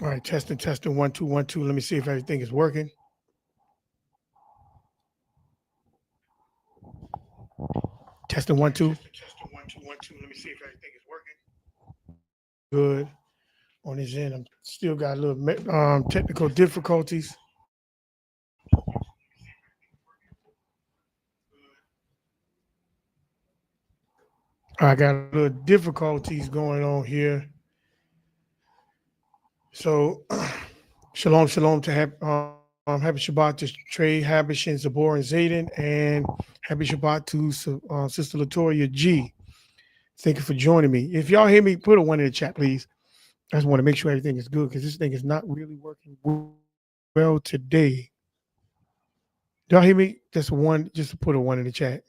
All right, testing, 1 2 1 2. Let me see if everything is working. Testing 1 2. Testing 1 2 1 2. Let me see if everything is working. Good on his end. I'm still got a little technical difficulties. I got a little difficulties going on here. So, shalom to happy Shabbat to Trey Habish and Zabor and Zayden, and happy Shabbat to Sister Latoya G. Thank you for joining me. If y'all hear me, put a 1 in the chat, please. I just want to make sure everything is good because this thing is not really working well today. Y'all hear me? Just one, just to put a 1 in the chat.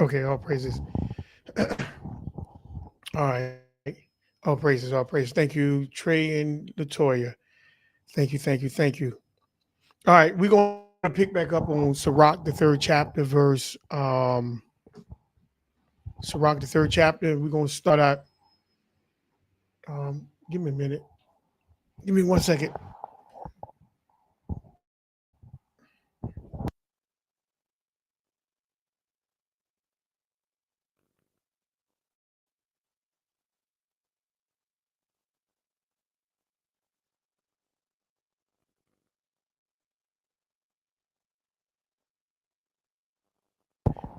Okay, all praises. All right. All praises, all praises. Thank you, Trey and Latoya. Thank you. All right, we're gonna pick back up on Sirach, the 3rd chapter, verse Sirach, the 3rd chapter. We're gonna start out. Give me a minute. Give me 1 second.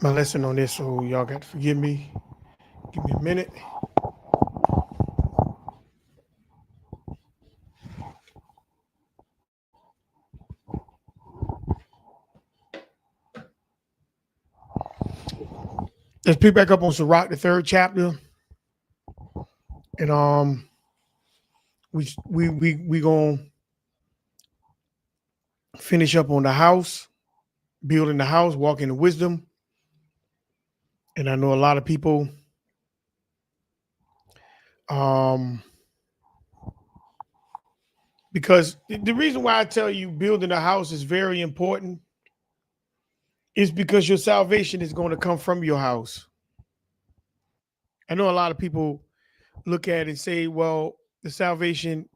My lesson on this, so y'all got to forgive me. Give me a minute. Let's pick back up on Sirach, the 3rd chapter, and we gonna finish up on the house, building the house, walking in wisdom. And I know a lot of people um because the reason why I tell you building a house is very important is because your salvation is going to come from your house. I know a lot of people look at it and say, well, the salvation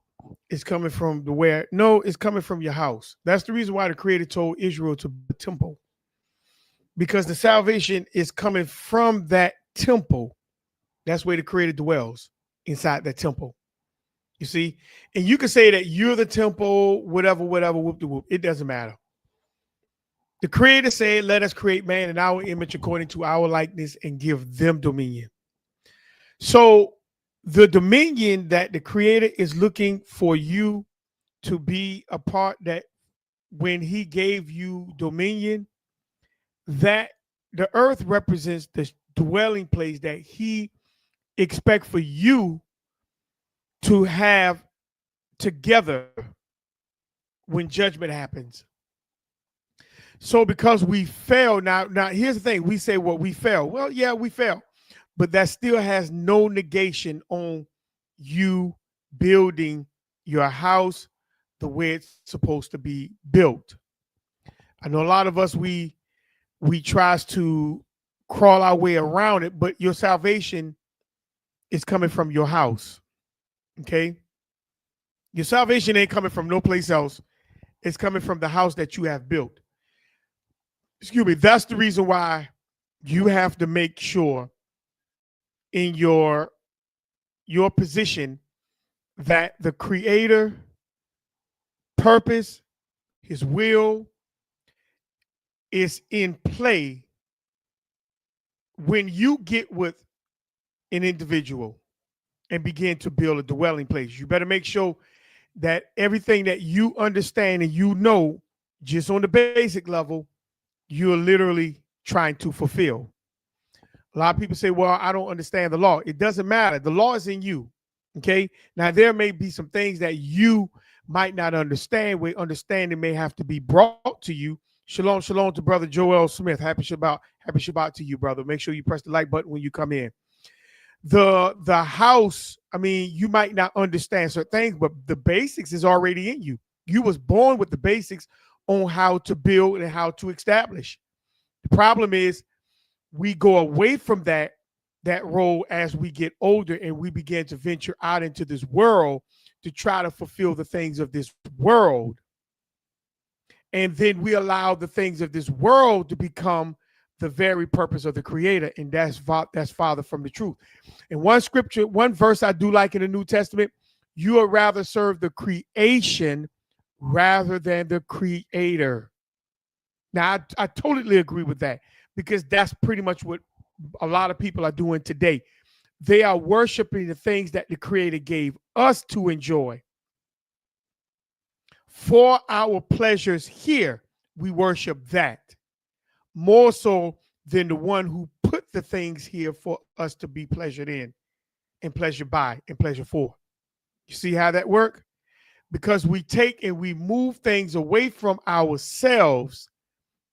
is coming from the where. No, it's coming from your house. That's the reason why the Creator told Israel to build a temple, because the salvation is coming from that temple. That's where the Creator dwells, inside that temple. You see, and you can say that you're the temple, whatever, whoop de whoop. It doesn't matter. The Creator said, "Let us create man in our image, according to our likeness, and give them dominion." So, the dominion that the Creator is looking for you to be a part, that when He gave you dominion, that the earth represents the dwelling place that He expects for you to have together when judgment happens. So because we fail, now here's the thing. We say, well, we fail. Well, yeah, we fail. But that still has no negation on you building your house the way it's supposed to be built. I know a lot of us, we tries to crawl our way around it, but your salvation is coming from your house. Okay? Your salvation ain't coming from no place else. It's coming from the house that you have built. Excuse me. That's the reason why you have to make sure in your position that the Creator purpose, His will is in play when you get with an individual and begin to build a dwelling place. You better make sure that everything that you understand and you know, just on the basic level, you're literally trying to fulfill. A lot of people say, well, I don't understand the law. It doesn't matter. The law is in you. Okay. Now, there may be some things that you might not understand, where understanding may have to be brought to you. Shalom to Brother Joel Smith. Happy Shabbat to you, brother. Make sure you press the like button when you come in. The house, I mean, you might not understand certain things, but the basics is already in you. You was born with the basics on how to build and how to establish. The problem is we go away from that that role as we get older and we begin to venture out into this world to try to fulfill the things of this world. And then we allow the things of this world to become the very purpose of the creator, and that's farther from the truth. And one scripture, one verse I do like in the New Testament, you would rather serve the creation rather than the creator. Now, I totally agree with that, because that's pretty much what a lot of people are doing today. They are worshiping the things that the creator gave us to enjoy. For our pleasures here, we worship that more so than the one who put the things here for us to be pleasured in and pleasured by and pleasure for. You see how that works? Because we take and we move things away from ourselves,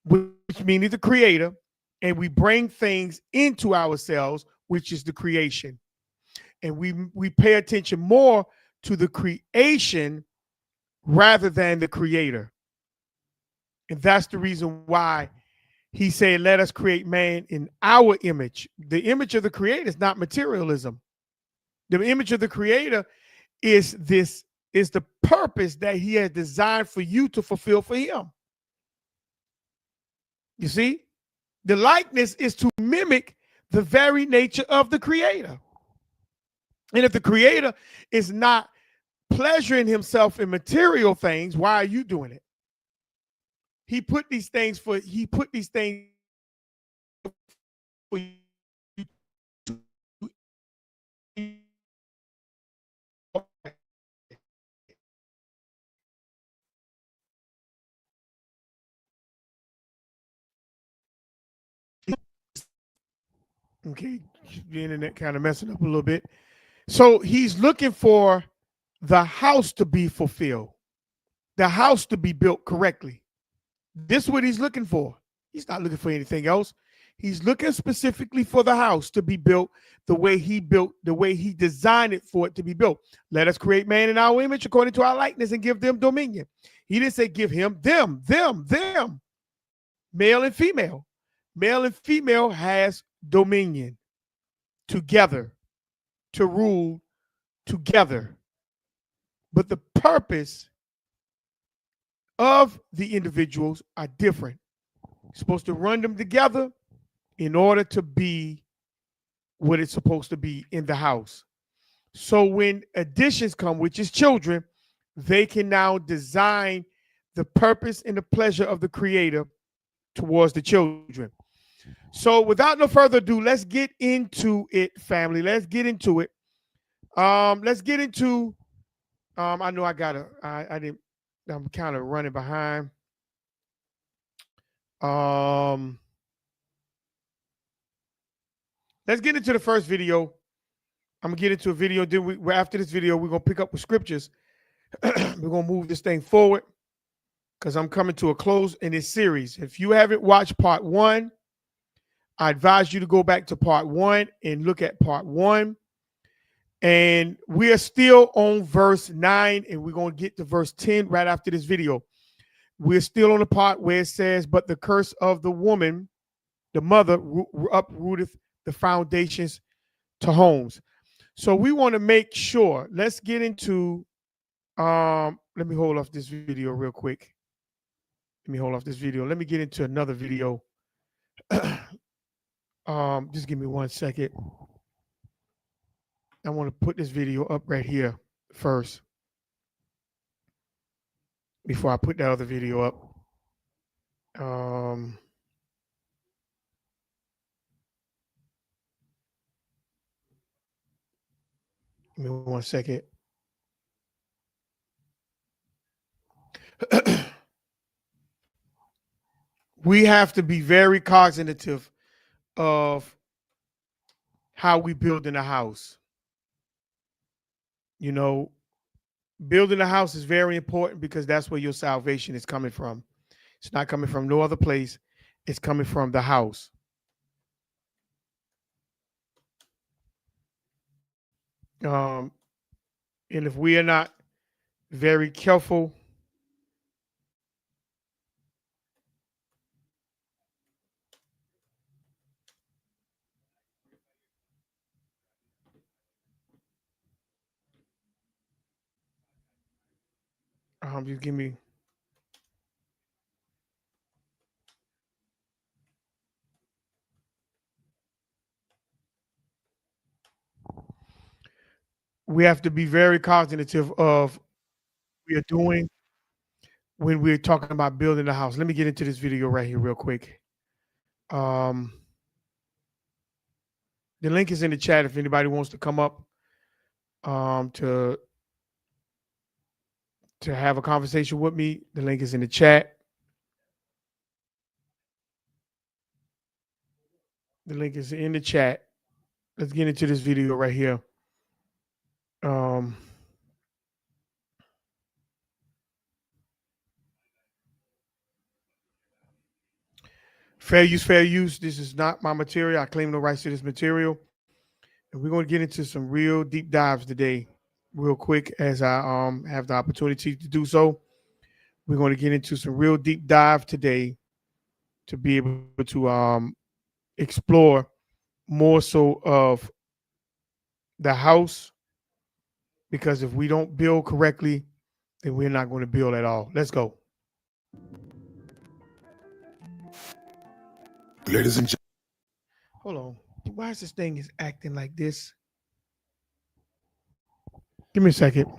which means the creator, and we bring things into ourselves, which is the creation. And we pay attention more to the creation rather than the creator. And that's the reason why he said, let us create man in our image. The image of the creator is not materialism. The image of the creator is the purpose that he has designed for you to fulfill for him. You see, the likeness is to mimic the very nature of the creator. And if the creator is not pleasuring himself in material things, why are you doing it? He put these things for you okay, the internet kind of messing up a little bit. So he's looking for the house to be fulfilled, the house to be built correctly. This is what he's looking for. He's not looking for anything else. He's looking specifically for the house to be built the way he designed it for it to be built. Let us create man in our image according to our likeness and give them dominion. He didn't say give him, them, male and female. Male and female has dominion together to rule together. But the purpose of the individuals are different. You're supposed to run them together in order to be what it's supposed to be in the house. So when additions come, which is children, they can now design the purpose and the pleasure of the creator towards the children. So without no further ado, let's get into it, family. Let's get into it. Let's get into I know I'm kind of running behind. Let's get into the first video. I'm gonna get into a video. Then after this video, we're gonna pick up with scriptures. We're gonna move this thing forward because I'm coming to a close in this series. If you haven't watched part 1, I advise you to go back to part 1 and look at part 1. And we are still on verse 9, and we're going to get to verse 10 right after this video. We're still on the part where it says, but the curse of the woman, the mother, uprooteth the foundations to homes. So we want to make sure, let's get into, let me hold off this video real quick. Let me get into another video. Just give me 1 second. I want to put this video up right here first before I put that other video up. Give me 1 second. We have to be very cognitive of how we build in a house. You know, building a house is very important because that's where your salvation is coming from. It's not coming from no other place. It's coming from the house. And if we are not very careful, Just give me. We have to be very cognitive of what we are doing when we're talking about building a house. Let me get into this video right here real quick. Um, the link is in the chat if anybody wants to come up to have a conversation with me. The link is in the chat. The link is in the chat. Let's get into this video right here. Fair use, fair use. This is not my material. I claim no rights to this material. And we're going to get into some real deep dives today, real quick, as I have the opportunity to do so. We're going to get into some real deep dive today to be able to explore more so of the house, because if we don't build correctly, then we're not going to build at all. Let's go. Ladies and gentlemen. Hold on. Why is this thing is acting like this? Give me a second.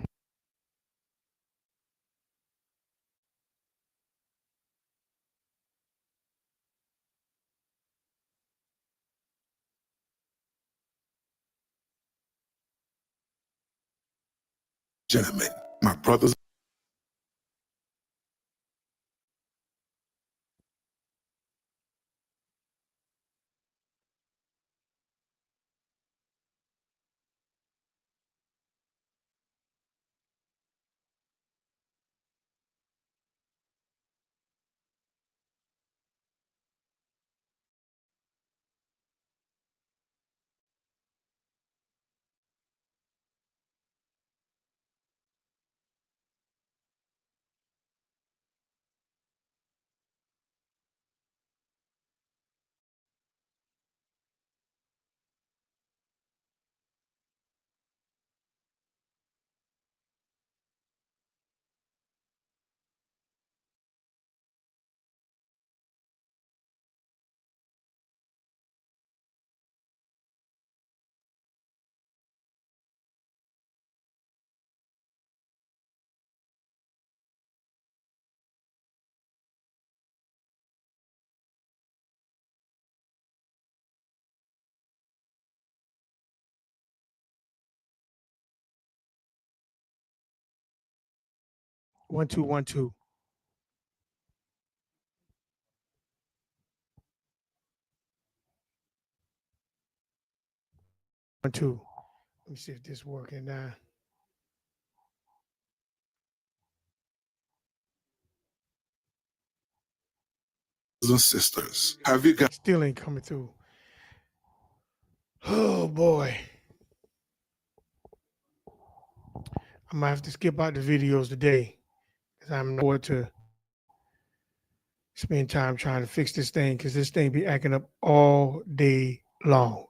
Gentlemen, my brothers. One, two, 1, 2. 1, 2. Let me see if this is working now. And sisters, have you got? Still ain't coming through. Oh boy. I might have to skip out the videos today because I'm not going to spend time trying to fix this thing, because this thing be acting up all day long.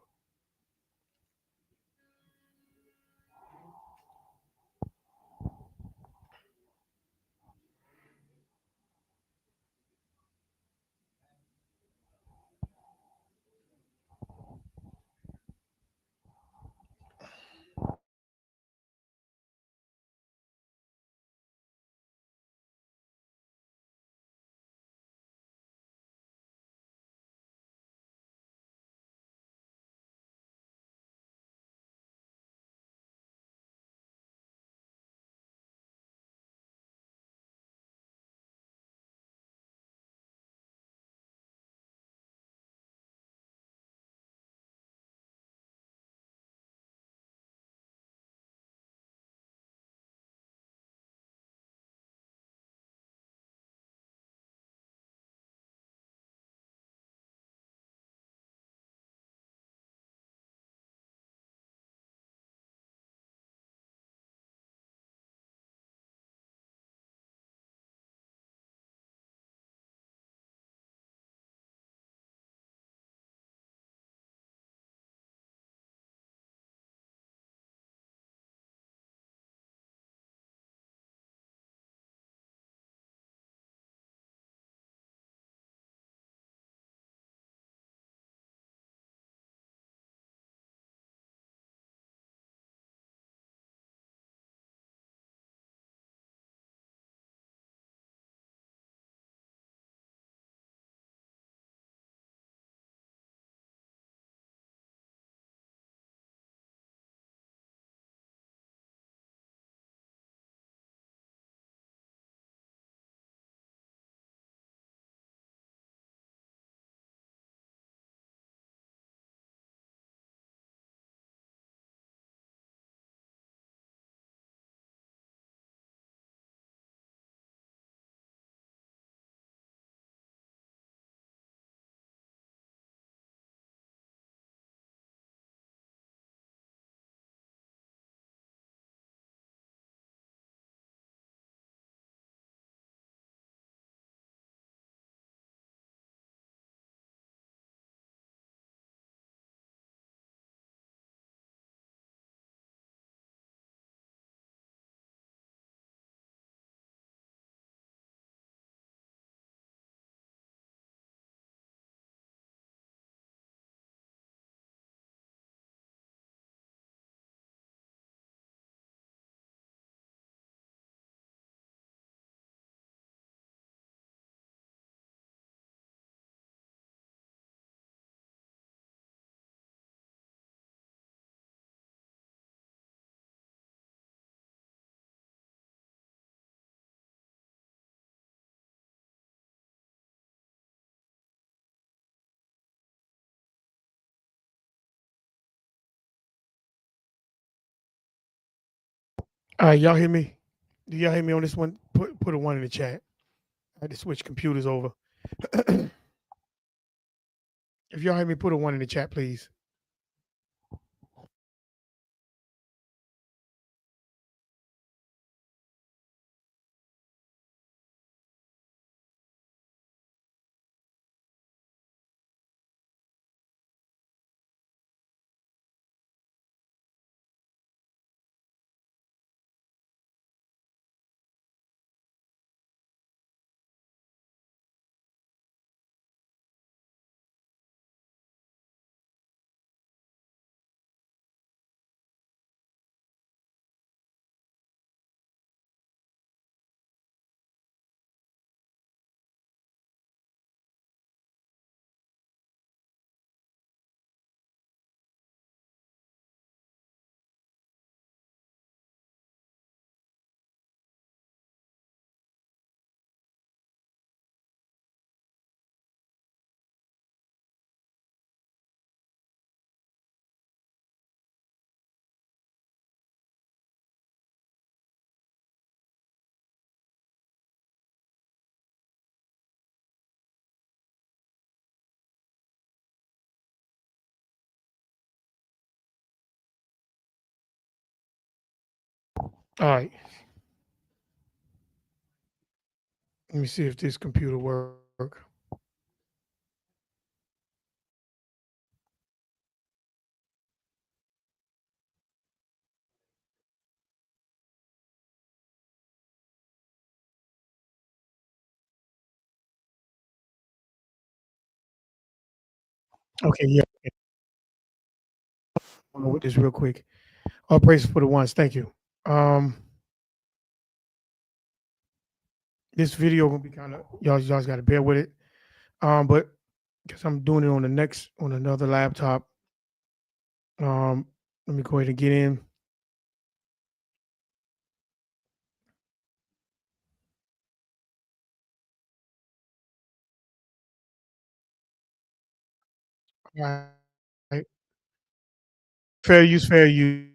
All right, y'all hear me? Do y'all hear me on this one? Put a one in the chat. I had to switch computers over. If y'all hear me, put a one in the chat, please. All right. Let me see if this computer work. Okay, yeah. I'm gonna with this real quick. All praises for the ones. Thank you. This video gonna be kind of y'all got to bear with it. But because I'm doing it on the next on another laptop. Let me go ahead and get in. All right. Fair use, fair use.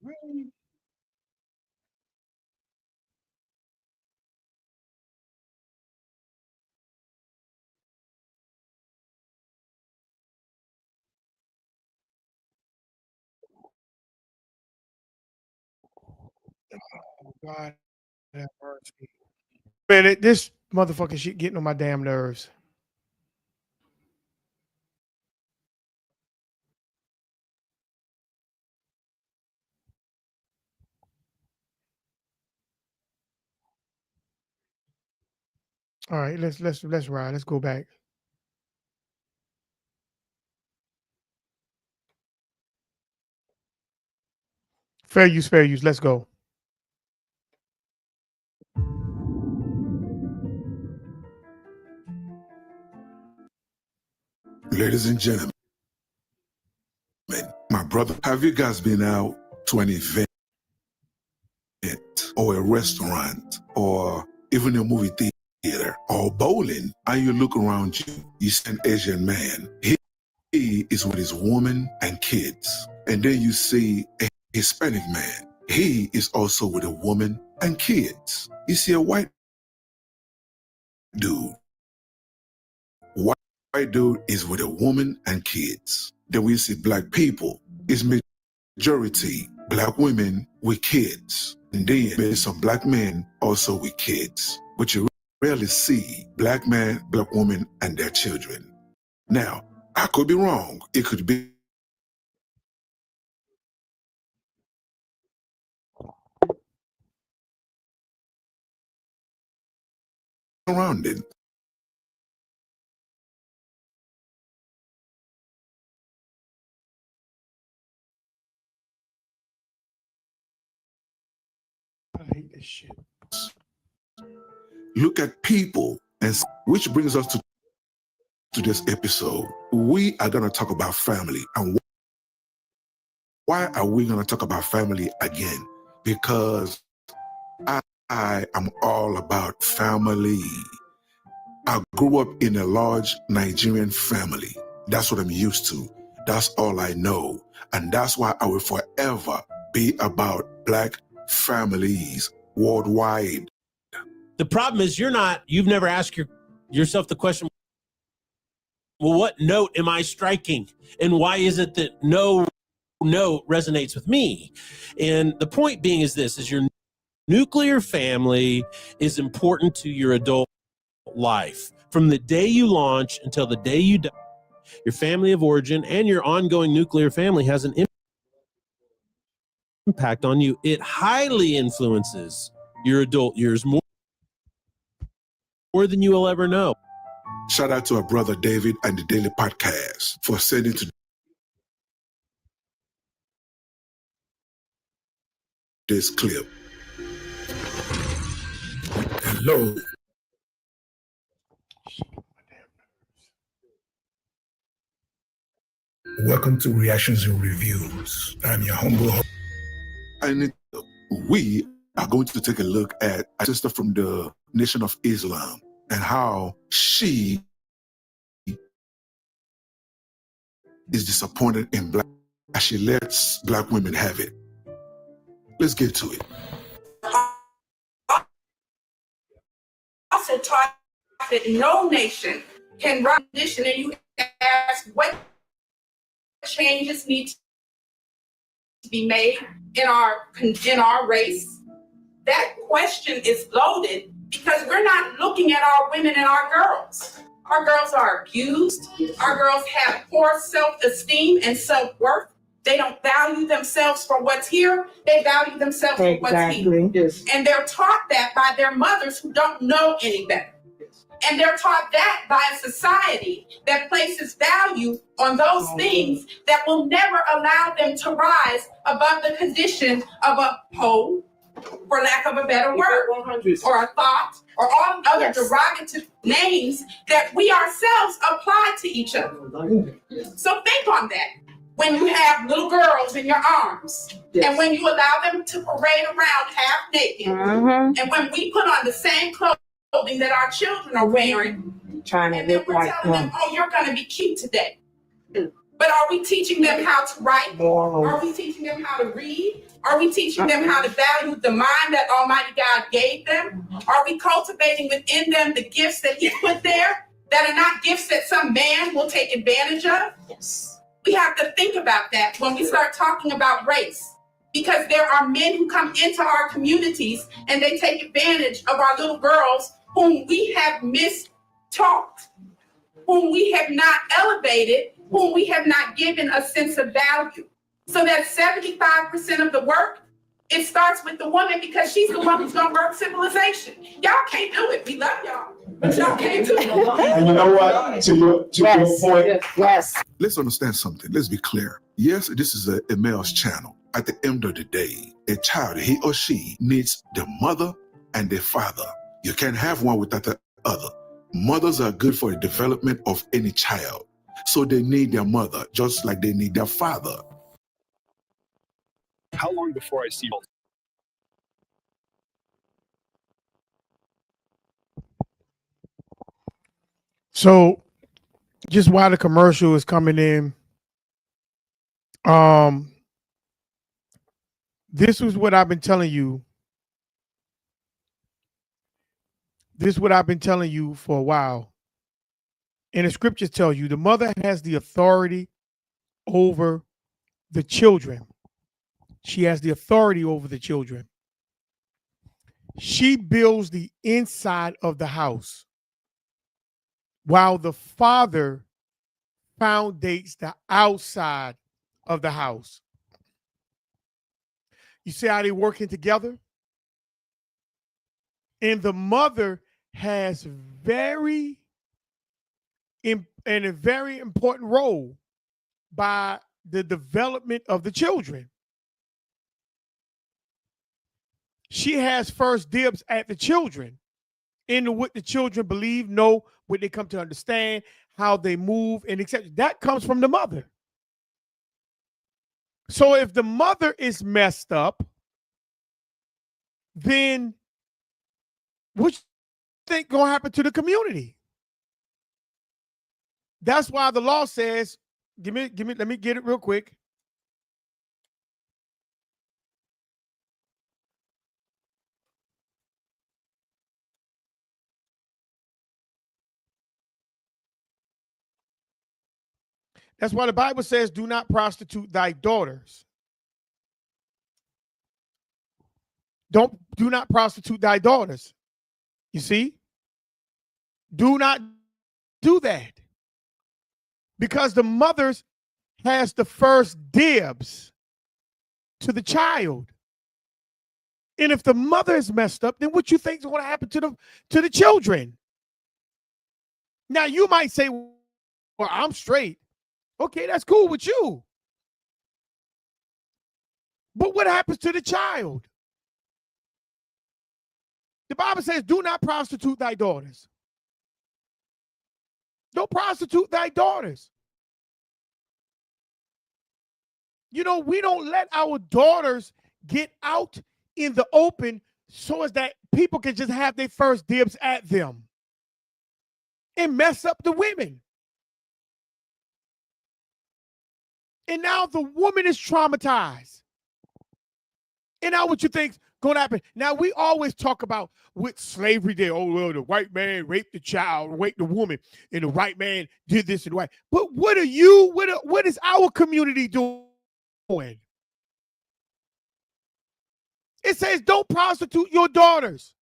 Really? Oh, God have mercy. Man, this motherfucking shit getting on my damn nerves. All right, let's ride. Let's go back. Fair use, fair use. Let's go. Ladies and gentlemen, my brother, have you guys been out to an event or a restaurant or even a movie theater or bowling and you look around you, you see an Asian man. He is with his woman and kids. And then you see a Hispanic man. He is also with a woman and kids. You see a white dude. White dude is with a woman and kids. Then we see black people. It's majority black women with kids. And then there's some black men also with kids. But you rarely see black man, black woman, and their children. Now, I could be wrong. It could be around it. I hate this shit. Look at people, and which brings us to today's episode. We are going to talk about family. And why are we going to talk about family again? Because I am all about family. I grew up in a large Nigerian family. That's what I'm used to. That's all I know. And that's why I will forever be about Black families worldwide. The problem is you've never asked yourself the question, well, what note am I striking? And why is it that no note resonates with me? And the point being is this, is your nuclear family is important to your adult life. From the day you launch until the day you die, your family of origin and your ongoing nuclear family has an impact on you. It highly influences your adult years more than you will ever know. Shout out to our brother David and the Daily Podcast for sending to this clip. Hello. Welcome to Reactions and Reviews. I'm your humble host. And we are going to take a look at a sister from the Nation of Islam and how she is disappointed in Black as she lets Black women have it. Let's get to it. Also taught that no nation can run a nation, and you ask what changes need to be made in our race. That question is loaded because we're not looking at our women and our girls. Our girls are abused. Our girls have poor self-esteem and self-worth. They don't value themselves for what's here. They value themselves for what's here. Yes. And they're taught that by their mothers who don't know any better. And they're taught that by a society that places value on those things that will never allow them to rise above the condition of a hoe, for lack of a better word, or a thought, or all other derogative names that we ourselves apply to each other. So think on that. When you have little girls in your arms, and when you allow them to parade around half naked, and when we put on the same clothing that our children are wearing, and then we're telling them, oh, you're going to be cute today. But are we teaching them how to write? Are we teaching them how to read? Are we teaching them how to value the mind that Almighty God gave them? Are we cultivating within them the gifts that He put there that are not gifts that some man will take advantage of? Yes. We have to think about that when we start talking about race, because there are men who come into our communities and they take advantage of our little girls whom we have mistaught, whom we have not elevated, whom we have not given a sense of value. So that 75% of the work, it starts with the woman, because she's the one who's going to work civilization. Y'all can't do it. We love y'all, but y'all can't do it. And you know what? To your point. Yes. Let's understand something. Let's be clear. Yes, this is a male's channel. At the end of the day, a child, he or she, needs the mother and the father. You can't have one without the other. Mothers are good for the development of any child. So they need their mother just like they need their father. How long before I see you? So just while the commercial is coming in, this was what I've been telling you. This is what I've been telling you for a while. And the scriptures tell you the mother has the authority over the children. She has the authority over the children. She builds the inside of the house, while the father foundates the outside of the house. You see how they're working together? And the mother has a very important role by the development of the children. She has first dibs at the children, into what the children believe, know, what they come to understand, how they move, and etc. That comes from the mother. So if the mother is messed up, then what you think gonna happen to the community? That's why the law says, let me get it real quick. That's why the Bible says, do not prostitute thy daughters. Do not prostitute thy daughters. You see? Do not do that. Because the mothers has the first dibs to the child. And if the mother is messed up, then what you think is going to happen to the children? Now you might say, well, I'm straight. Okay, that's cool with you. But what happens to the child? The Bible says, do not prostitute thy daughters. Don't prostitute thy daughters. You know, we don't let our daughters get out in the open so as that people can just have their first dibs at them and mess up the women. And now the woman is traumatized. And now what you think's going to happen? Now we always talk about with slavery there. Oh, well, the white man raped the child, raped the woman, and the white man did this and white. But what is our community doing? It says don't prostitute your daughters.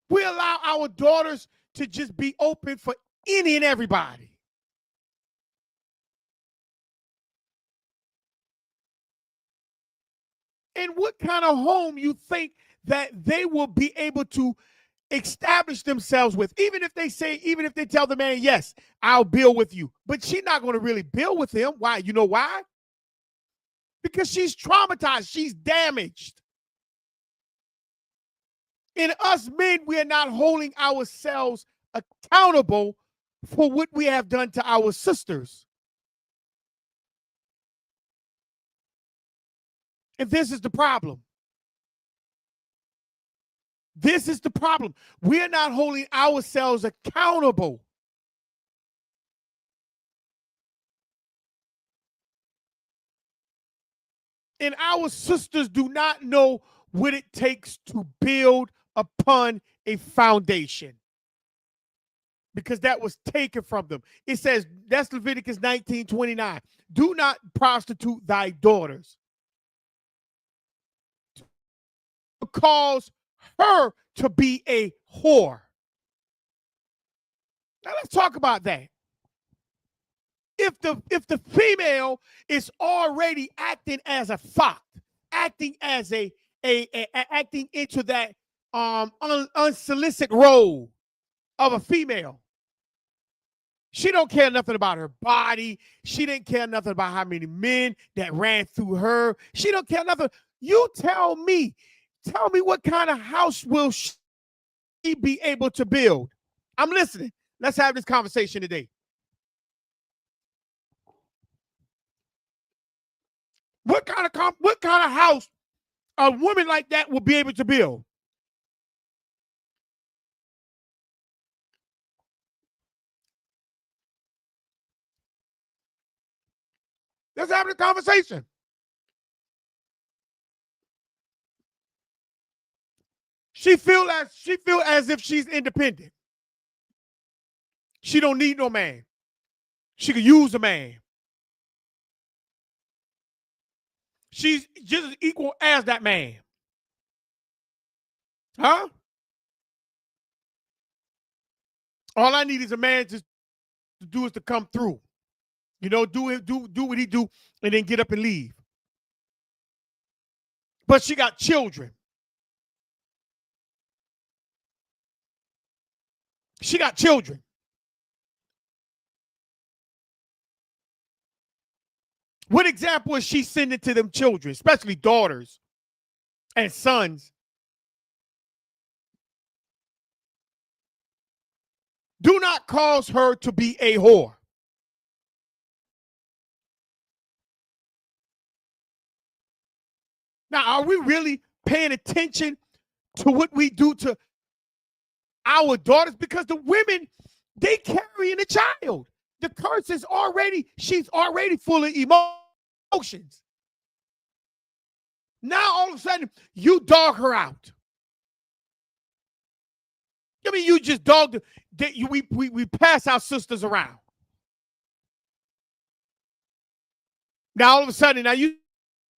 We allow our daughters to just be open for any and everybody. And what kind of home you think that they will be able to establish themselves with, even if they tell the man, yes, I'll build with you, but she's not going to really build with him. Why? You know why? Because she's traumatized. She's damaged. And us men, we are not holding ourselves accountable for what we have done to our sisters. And this is the problem. This is the problem. We're not holding ourselves accountable. And our sisters do not know what it takes to build upon a foundation, because that was taken from them. It says, that's Leviticus 19:29. Do not prostitute thy daughters. Cause her to be a whore. Now let's talk about that. If the female is already acting as a fox, acting as acting into that unsolicited role of a female, she don't care nothing about her body. She didn't care nothing about how many men that ran through her. She don't care nothing. You tell me what kind of house will she be able to build? I'm listening. Let's have this conversation today. What kind of house a woman like that will be able to build? Let's have the conversation. She feel as if she's independent. She don't need no man. She could use a man. She's just as equal as that man. Huh? All I need is a man to do is to come through. You know, do what he do and then get up and leave. But she got children. She got children. What example is she sending to them children, especially daughters and sons? Do not cause her to be a whore. Now, are we really paying attention to what we do to our daughters, because the women, they carrying a child. The curse is already, she's already full of emotions. Now all of a sudden you dog her out. I mean, you just dogged we pass our sisters around. Now all of a sudden, now you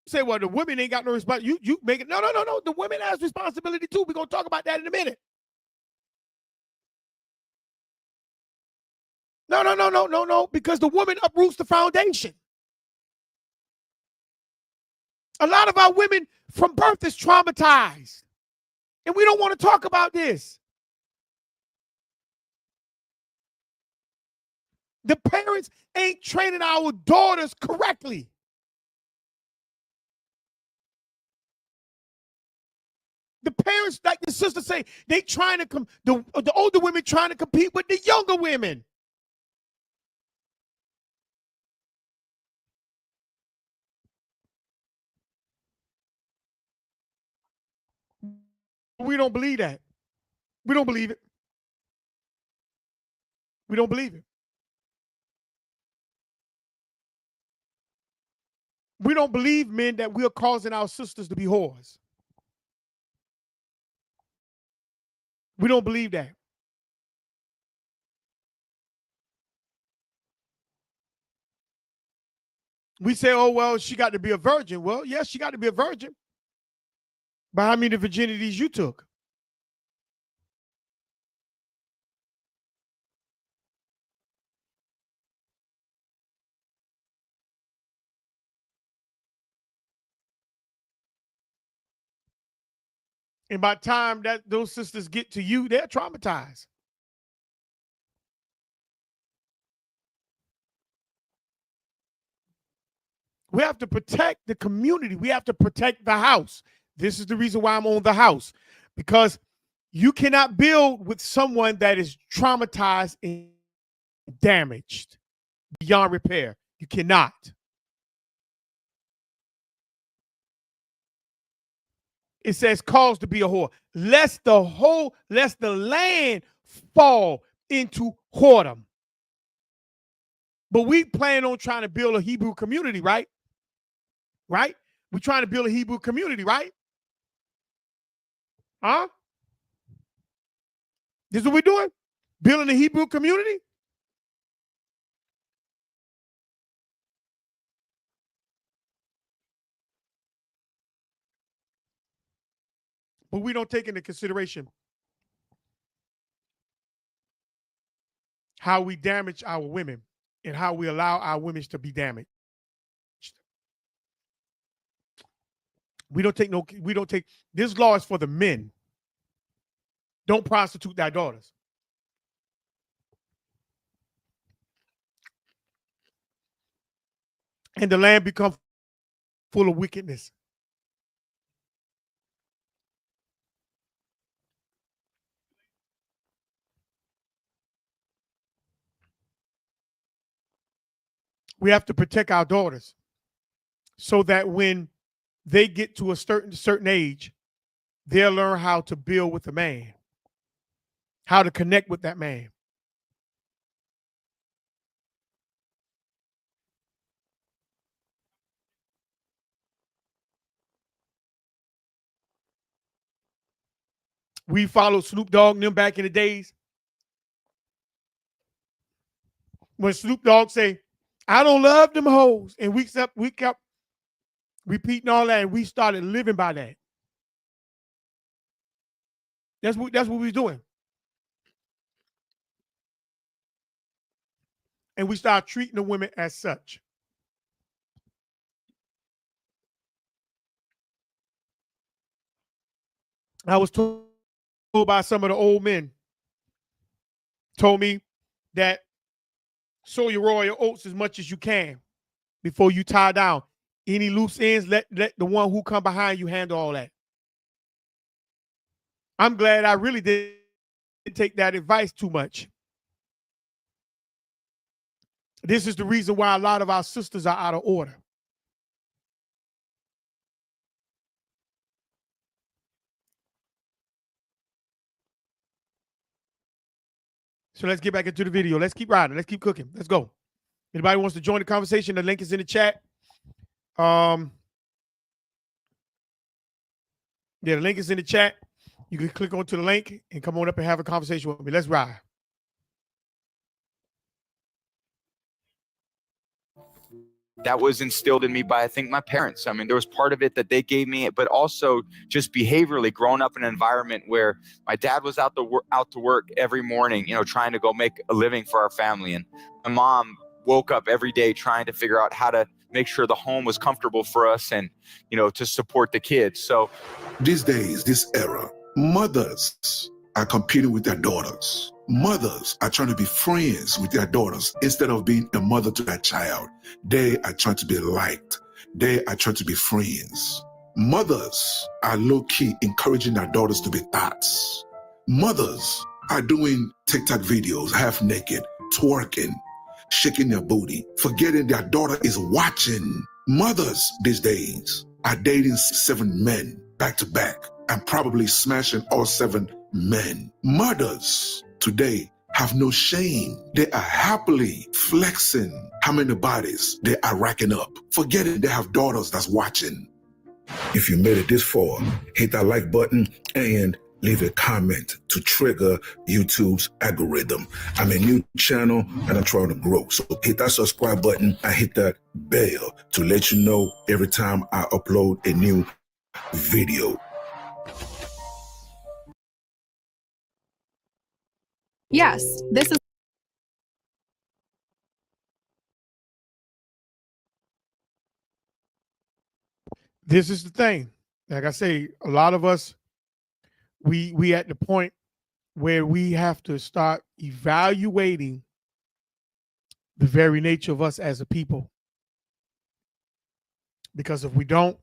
say, well, the women ain't got no responsibility. You make it. No. The women has responsibility too. We're gonna talk about that in a minute. No, because the woman uproots the foundation. A lot of our women from birth is traumatized. And we don't want to talk about this. The parents ain't training our daughters correctly. The parents, like the sister say, they trying to the older women trying to compete with the younger women. We don't believe that. We don't believe it. We don't believe it. We don't believe, men, that we are causing our sisters to be whores. We don't believe that. We say, oh, well, she got to be a virgin. Well, yes, she got to be a virgin. But how many virginities you took? And by the time that those sisters get to you, they're traumatized. We have to protect the community. We have to protect the house. This is the reason why I'm on the house, because you cannot build with someone that is traumatized and damaged beyond repair. You cannot. It says cause to be a whore. Lest the land fall into whoredom. But we plan on trying to build a Hebrew community, right? Right? We're trying to build a Hebrew community, right? Huh? This is what we're doing? Building a Hebrew community? But we don't take into consideration how we damage our women and how we allow our women to be damaged. We don't take, this law is for the men. Don't prostitute thy daughters. And the land become full of wickedness. We have to protect our daughters so that when they get to a certain age, they'll learn how to build with a man, how to connect with that man. We followed Snoop Dogg and them back in the days. When Snoop Dogg say, I don't love them hoes, and we kept repeating all that, and we started living by that. That's what we was doing. And we started treating the women as such. I was told by some of the old men, told me that sow your royal oats as much as you can before you tie down. Any loose ends, let the one who come behind you handle all that. I'm glad I really didn't take that advice too much. This is the reason why a lot of our sisters are out of order. So let's get back into the video. Let's keep riding. Let's keep cooking. Let's go. Anybody wants to join the conversation, the link is in the chat. Yeah, the link is in the chat. You can click onto the link and come on up and have a conversation with me. Let's ride. That was instilled in me by, I think, my parents. I mean, there was part of it that they gave me, but also just behaviorally growing up in an environment where my dad was out to work every morning, trying to go make a living for our family. And my mom woke up every day trying to figure out how to make sure the home was comfortable for us and, to support the kids. So These days, this era, mothers are competing with their daughters. Mothers are trying to be friends with their daughters instead of being a mother to their child. They are trying to be liked. They are trying to be friends. Mothers are low-key encouraging their daughters to be thoughts. Mothers are doing TikTok videos, half naked, twerking, shaking their booty, forgetting their daughter is watching. Mothers these days are dating 7 men back to back and probably smashing all 7 men. Mothers today have no shame. They are happily flexing how many bodies they are racking up, forgetting they have daughters that's watching. If you made it this far, hit that like button and leave a comment to trigger YouTube's algorithm. I'm a new channel and I'm trying to grow. So hit that subscribe button and hit that bell to let you know every time I upload a new video. Yes, this is The thing. Like I say, a lot of us, we at the point where we have to start evaluating the very nature of us as a people. Because if we don't,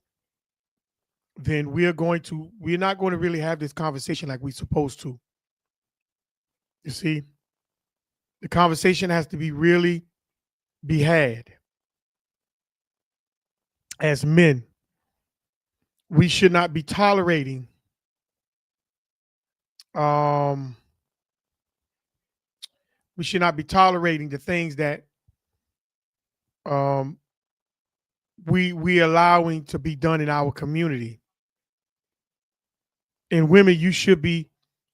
then we're not going to really have this conversation like we're supposed to. You see, the conversation has to be had. As men, we should not be tolerating the things that we allowing to be done in our community. And women, you should be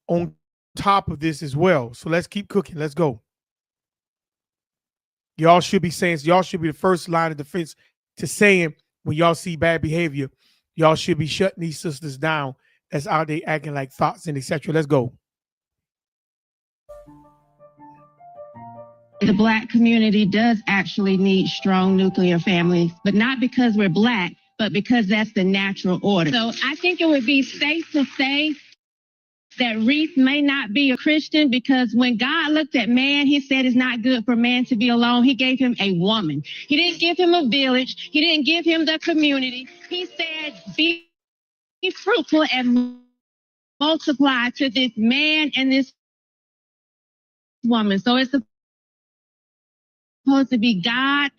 on top of this as well. So let's keep cooking. Let's go. Y'all should be the first line of defense to saying when y'all see bad behavior, y'all should be shutting these sisters down that's out there acting like thoughts and etc. Let's go. The Black community does actually need strong nuclear families, but not because we're Black, but because that's the natural order. So I think it would be safe to say that Reese may not be a Christian because when God looked at man, he said it's not good for man to be alone. He gave him a woman. He didn't give him a village. He didn't give him the community. He said, be fruitful and multiply to this man and this woman. So it's supposed to be God,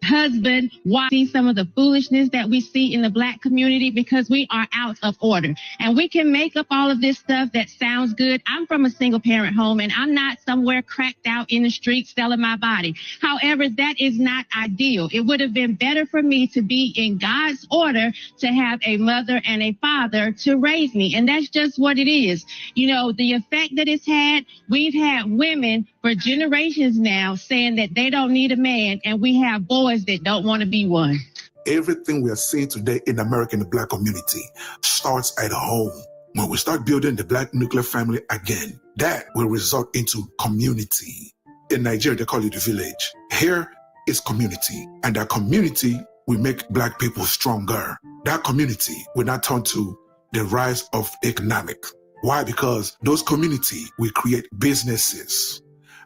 husband, wife. See some of the foolishness that we see in the Black community because we are out of order. And we can make up all of this stuff that sounds good. I'm from a single parent home and I'm not somewhere cracked out in the streets selling my body. However, that is not ideal. It would have been better for me to be in God's order to have a mother and a father to raise me. And that's just what it is. You know, the effect that it's had, we've had women for generations now saying that they don't need a man, and we have boys that don't want to be one. Everything we are seeing today in America, in the Black community, starts at home. When we start building the Black nuclear family again, that will result into community. In Nigeria, they call it the village. Here is community, and that community will make Black people stronger. That community will not turn to the rise of economic. Why? Because those community will create businesses,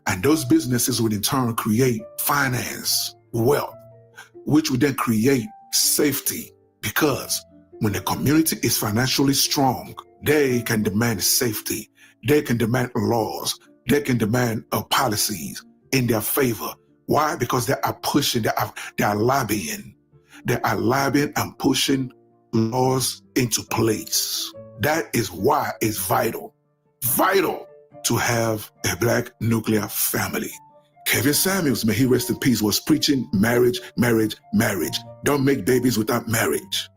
and those businesses will in turn create finance, wealth, which will then create safety. Because when the community is financially strong, they can demand safety. They can demand laws. They can demand policies in their favor. Why? Because they are pushing, they are lobbying. They are lobbying and pushing laws into place. That is why it's vital to have a black nuclear family. Kevin Samuels, may he rest in peace, was preaching marriage, marriage, marriage. Don't make babies without marriage.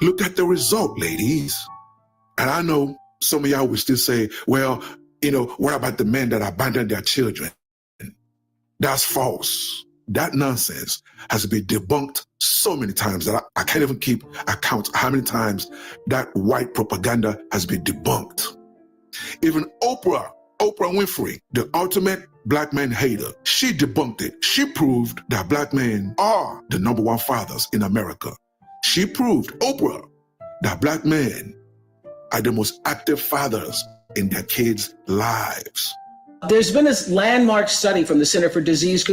Look at the result, ladies. And I know some of y'all will still say, well, what about the men that abandon their children? That's false. That nonsense has been debunked so many times that I can't even keep account how many times that white propaganda has been debunked. Even Oprah Winfrey, the ultimate black man hater, she debunked it. She proved that black men are the number one fathers in America. She proved, Oprah, that black men are the most active fathers in their kids' lives. There's been this landmark study from the Center for Disease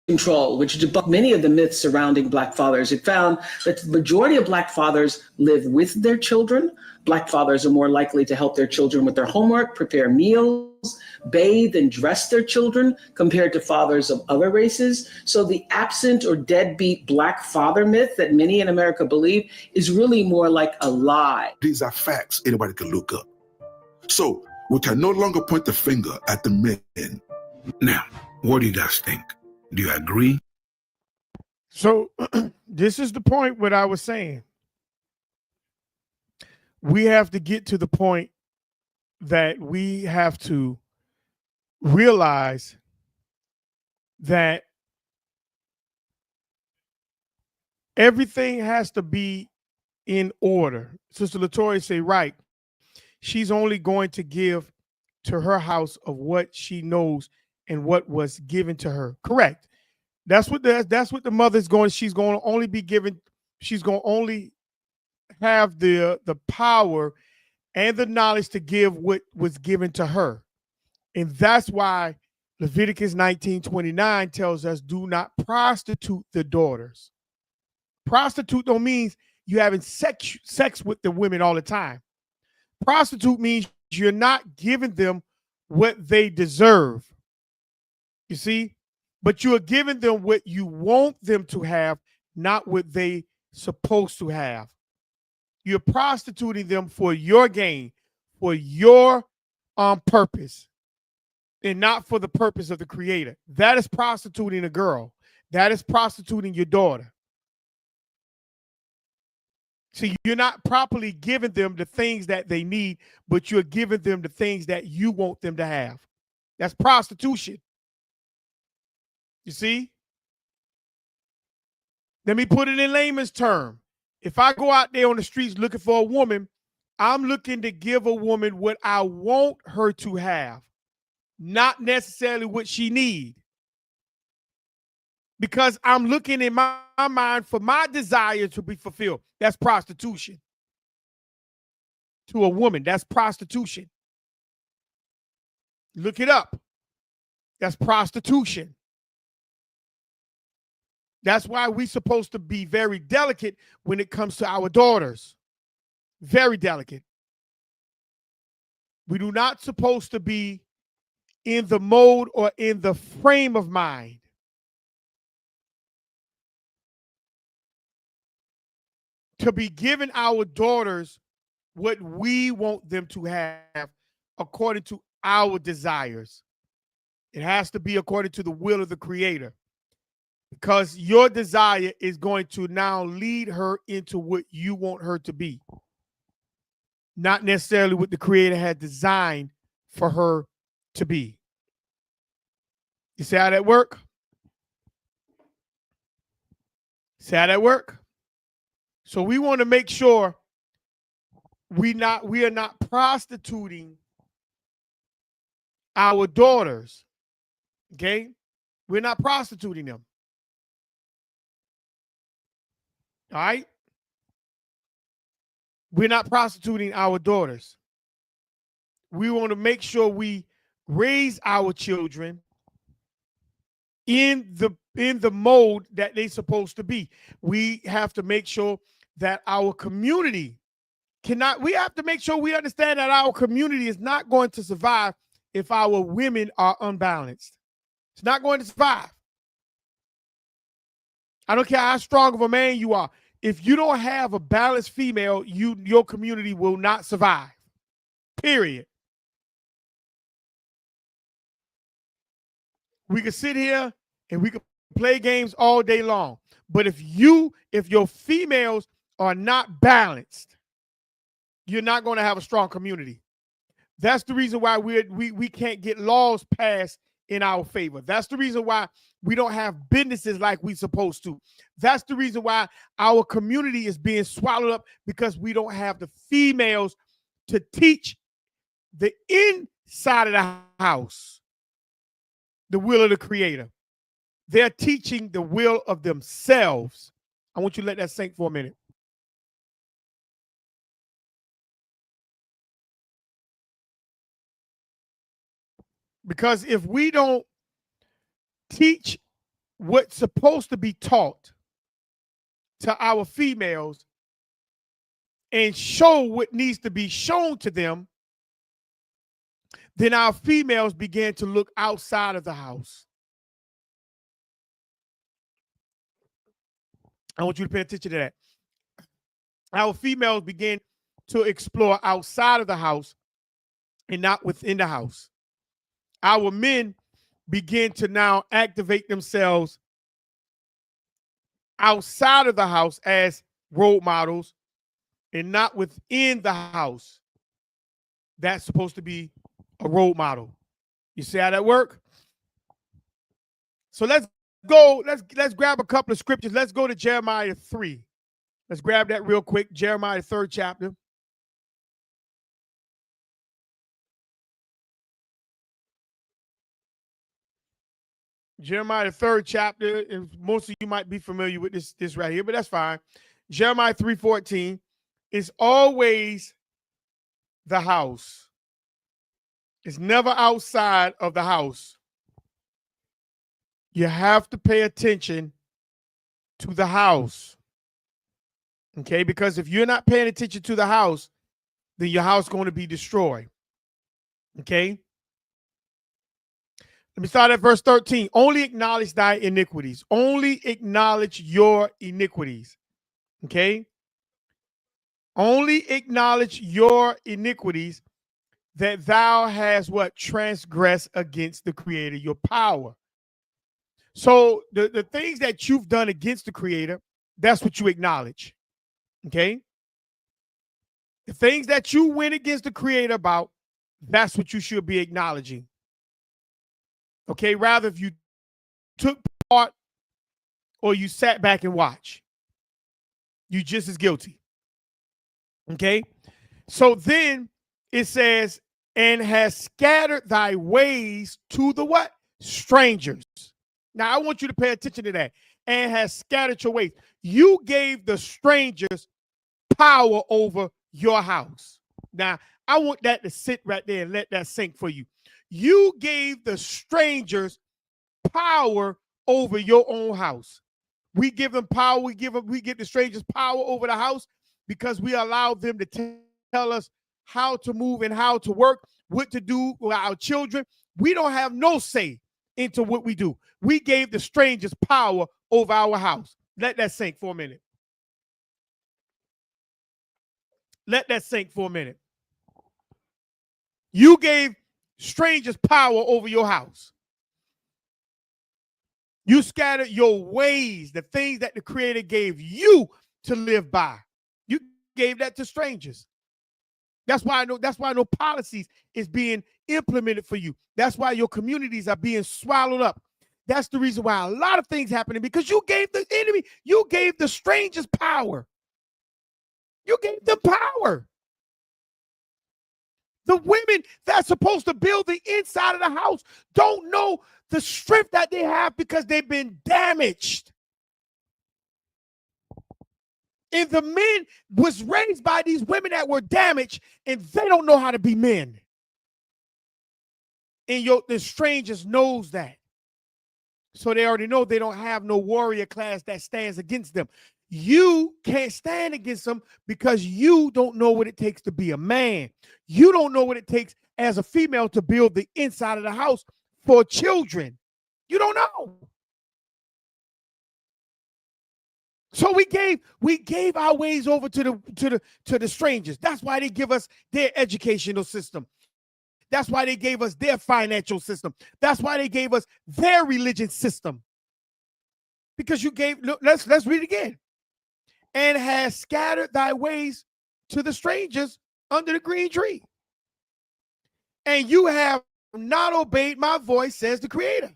Control, which debunked many of the myths surrounding black fathers. It found that the majority of black fathers live with their children. Black fathers are more likely to help their children with their homework, prepare meals, bathe and dress their children compared to fathers of other races. So the absent or deadbeat black father myth that many in America believe is really more like a lie. These are facts anybody can look up. So we can no longer point the finger at the men. Now, what do you guys think? Do you agree? So this is the point what I was saying. We have to get to the point that we have to realize that everything has to be in order. Sister Latoya say, right, she's only going to give to her house of what she knows and what was given to her. Correct. That's what the mother's going. She's going to only be given. She's going to only have the power and the knowledge to give what was given to her. And that's why Leviticus 19:29 tells us, do not prostitute the daughters. Prostitute don't mean you having sex with the women all the time. Prostitute means you're not giving them what they deserve. You see? But you are giving them what you want them to have, not what they supposed to have. You're prostituting them for your gain, for your purpose, and not for the purpose of the Creator. That is prostituting a girl. That is prostituting your daughter. So you're not properly giving them the things that they need, but you're giving them the things that you want them to have. That's prostitution. You see? Let me put it in layman's term. If I go out there on the streets looking for a woman, I'm looking to give a woman what I want her to have, not necessarily what she needs. Because I'm looking in my mind for my desire to be fulfilled. That's prostitution. To a woman, that's prostitution. Look it up. That's prostitution. That's why we're supposed to be very delicate when it comes to our daughters. Very delicate. We do not supposed to be in the mode or in the frame of mind to be giving our daughters what we want them to have according to our desires. It has to be according to the will of the Creator. Because your desire is going to now lead her into what you want her to be. Not necessarily what the Creator had designed for her to be. You see how that work? See how that work? So we want to make sure we are not prostituting our daughters. Okay? We're not prostituting them. All right? We're not prostituting our daughters. We want to make sure we raise our children in the mode that they're supposed to be. We have to make sure that our community we have to make sure we understand that our community is not going to survive if our women are unbalanced. It's not going to survive. I don't care how strong of a man you are. If you don't have a balanced female, your community will not survive. Period. We could sit here and we could play games all day long. But if your females are not balanced, you're not going to have a strong community. That's the reason why we can't get laws passed in our favor. That's the reason why we don't have businesses like we supposed to. That's the reason why our community is being swallowed up, because we don't have the females to teach the inside of the house the will of the Creator. They're teaching the will of themselves. I want you to let that sink for a minute. Because if we don't teach what's supposed to be taught to our females and show what needs to be shown to them, then our females begin to look outside of the house. I want you to pay attention to that. Our females begin to explore outside of the house and not within the house. Our men begin to now activate themselves outside of the house as role models and not within the house. That's supposed to be a role model. You see how that work? So let's go. Let's grab a couple of scriptures. Let's go to Jeremiah 3. Let's grab that real quick. Jeremiah 3rd chapter. Jeremiah 3rd chapter. And most of you might be familiar with this right here, but that's fine. Jeremiah 3:14 is always the house. It's never outside of the house. You have to pay attention to the house. Okay, because if you're not paying attention to the house, then your house is going to be destroyed. Okay. Let me start at verse 13. Only acknowledge thy iniquities. Only acknowledge your iniquities. Okay. Only acknowledge your iniquities, that thou hast what? Transgressed against the Creator, your power. So the things that you've done against the Creator, that's what you acknowledge. Okay. The things that you went against the Creator about, that's what you should be acknowledging. Okay. Rather, if you took part or you sat back and watched, you just as guilty. Okay. So then it says, and has scattered thy ways to the what? Strangers. Now I want you to pay attention to that. And has scattered your ways. You gave the strangers power over your house. Now I want that to sit right there and let that sink for you. You gave the strangers power over your own house. We give them power. We give the strangers power over the house because we allow them to tell us how to move and how to work, what to do with our children. We don't have no say into what we do. We gave the strangers power over our house. Let that sink for a minute. Let that sink for a minute. You gave strangers power over your house. You scattered your ways, the things that the Creator gave you to live by. You gave that to strangers. That's why no policies is being implemented for you. That's why your communities are being swallowed up. That's the reason why a lot of things happening, because you gave the enemy, you gave the strangers power. You gave them power. The women that's supposed to build the inside of the house don't know the strength that they have because they've been damaged. And the men was raised by these women that were damaged, and they don't know how to be men. And the strangers knows that. So they already know they don't have no warrior class that stands against them. You can't stand against them because you don't know what it takes to be a man. You don't know what it takes as a female to build the inside of the house for children. You don't know. So we gave our ways over to the strangers. That's why they give us their educational system. That's why they gave us their financial system. That's why they gave us their religion system. Because you gave, look, let's read again. And has scattered thy ways to the strangers under the green tree. And you have not obeyed my voice, says the Creator.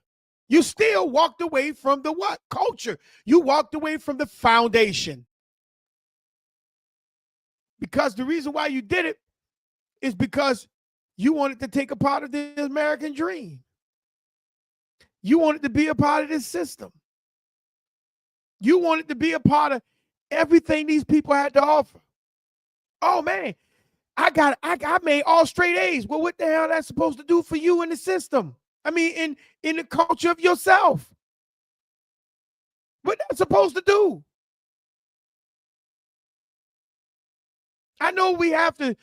You still walked away from the what? Culture. You walked away from the foundation. Because the reason why you did it is because you wanted to take a part of the American dream. You wanted to be a part of this system. You wanted to be a part of everything these people had to offer. Oh man, I made all straight A's. Well, what the hell that's supposed to do for you in the system? I mean, in the culture of yourself. What that's supposed to do? I know we have to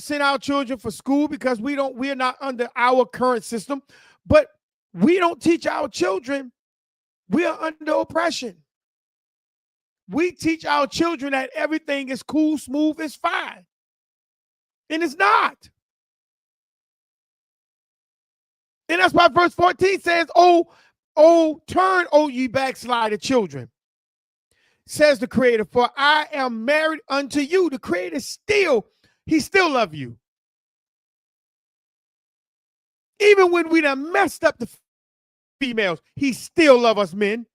send our children for school because we're not under our current system, but we don't teach our children we are under oppression. We teach our children that everything is cool, smooth, is fine. And it's not. And that's why verse 14 says, turn, O ye backslided children, says the Creator, for I am married unto you. The Creator he still love you. Even when we done messed up the females, he still love us men.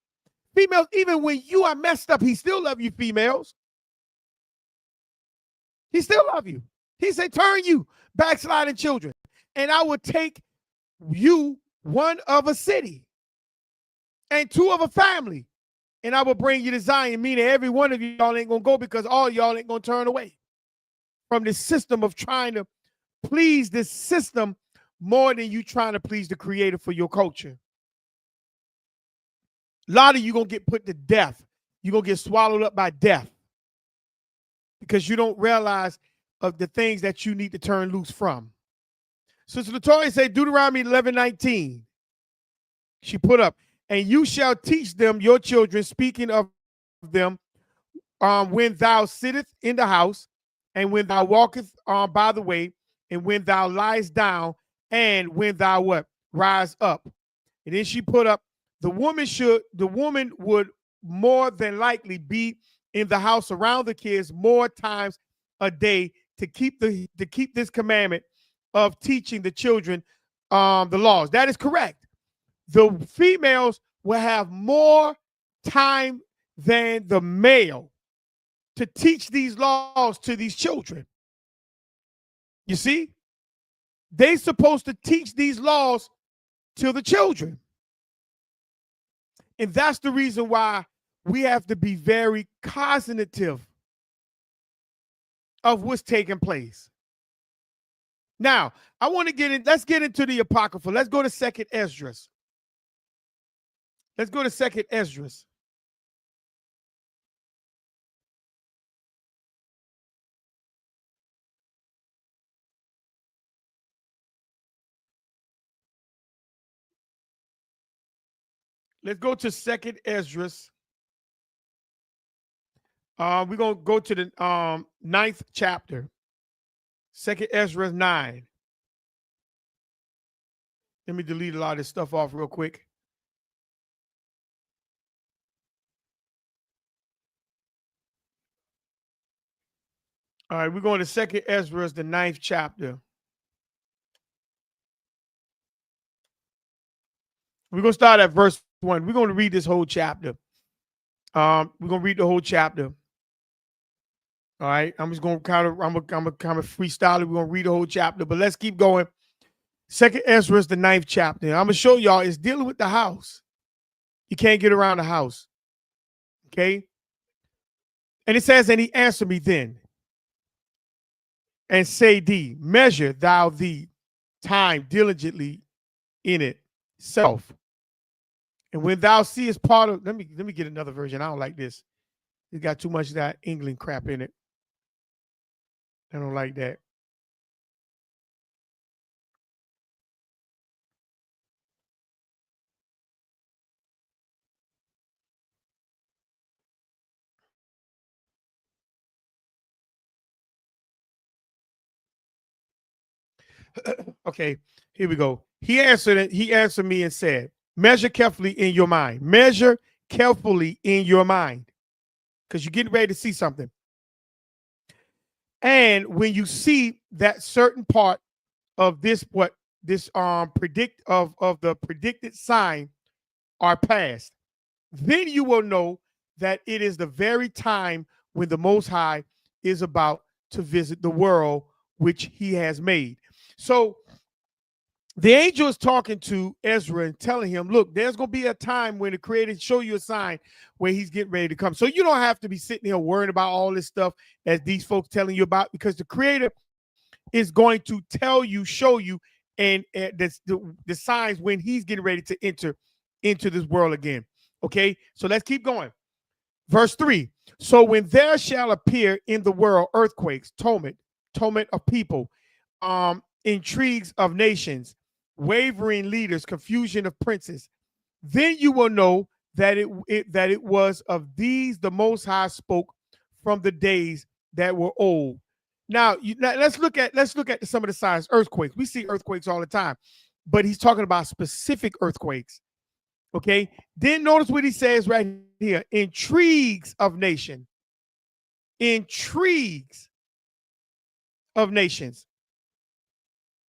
Females, even when you are messed up, he still love you females. He still love you. He said, turn you backsliding children, and I will take you one of a city and two of a family, and I will bring you to Zion, meaning every one of y'all ain't going to go because all y'all ain't going to turn away from this system of trying to please this system more than you trying to please the Creator for your culture. A lot of you going to get put to death. You're going to get swallowed up by death because you don't realize of the things that you need to turn loose from. Sister Latoya said, Deuteronomy 11:19. She put up, and you shall teach them your children, speaking of them, when thou sittest in the house, and when thou walkest by the way, and when thou liest down, and when thou what? Rise up. And then she put up, the woman would more than likely be in the house around the kids more times a day to keep this commandment of teaching the children the laws. That is correct. The females will have more time than the male to teach these laws to these children. You see? They're supposed to teach these laws to the children. And that's the reason why we have to be very cognitive of what's taking place. Now, I want to let's get into the Apocrypha. Let's go to 2nd Esdras. Let's go to 2nd Esdras. Let's go to 2nd Esdras. We're going to go to the 9th chapter. 2nd Esdras 9. Let me delete a lot of this stuff off real quick. All right, we're going to 2nd Esdras, the 9th chapter. We're going to start at verse 1. We're going to read this whole chapter. We're going to read the whole chapter. All right, I'm just going to kind of freestyle it. We're going to read the whole chapter, but let's keep going. 2nd Esdras, the 9th chapter. I'm going to show y'all it's dealing with the house. You can't get around the house. Okay? And it says, and he answered me then and say thee, measure thou the time diligently in it self. And when thou seest part of, let me get another version. I don't like this. It got too much of that England crap in it. I don't like that. Okay, here we go. He answered me and said, measure carefully in your mind. Measure carefully in your mind. Because you're getting ready to see something. And when you see that certain part of this, what this predict of the predicted sign are past, then you will know that it is the very time when the Most High is about to visit the world which he has made. So the angel is talking to Ezra and telling him, look, there's going to be a time when the Creator show you a sign where he's getting ready to come. So you don't have to be sitting here worrying about all this stuff that these folks telling you about, because the Creator is going to tell you, show you, and the signs when he's getting ready to enter into this world again. Okay, so let's keep going. Verse 3. So when there shall appear in the world earthquakes, tumult of people, intrigues of nations, wavering leaders, confusion of princes, then you will know that it was of these the Most High spoke from the days that were old. Now, let's look at some of the signs. Earthquakes. We see earthquakes all the time, but he's talking about specific earthquakes. Okay. Then notice what he says right here: intrigues of nation. Intrigues of nations.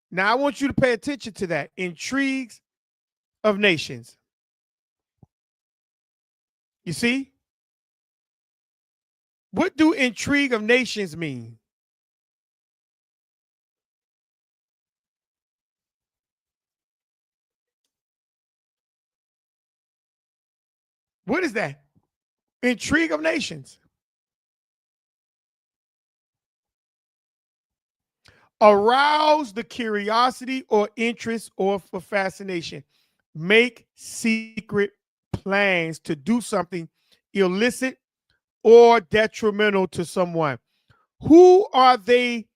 Now I want you to pay attention to that. Intrigues of nations. You see? What do intrigue of nations mean? What is that? Intrigue of nations. Arouse the curiosity or interest or for fascination. Make secret plans to do something illicit or detrimental to someone. Who are they?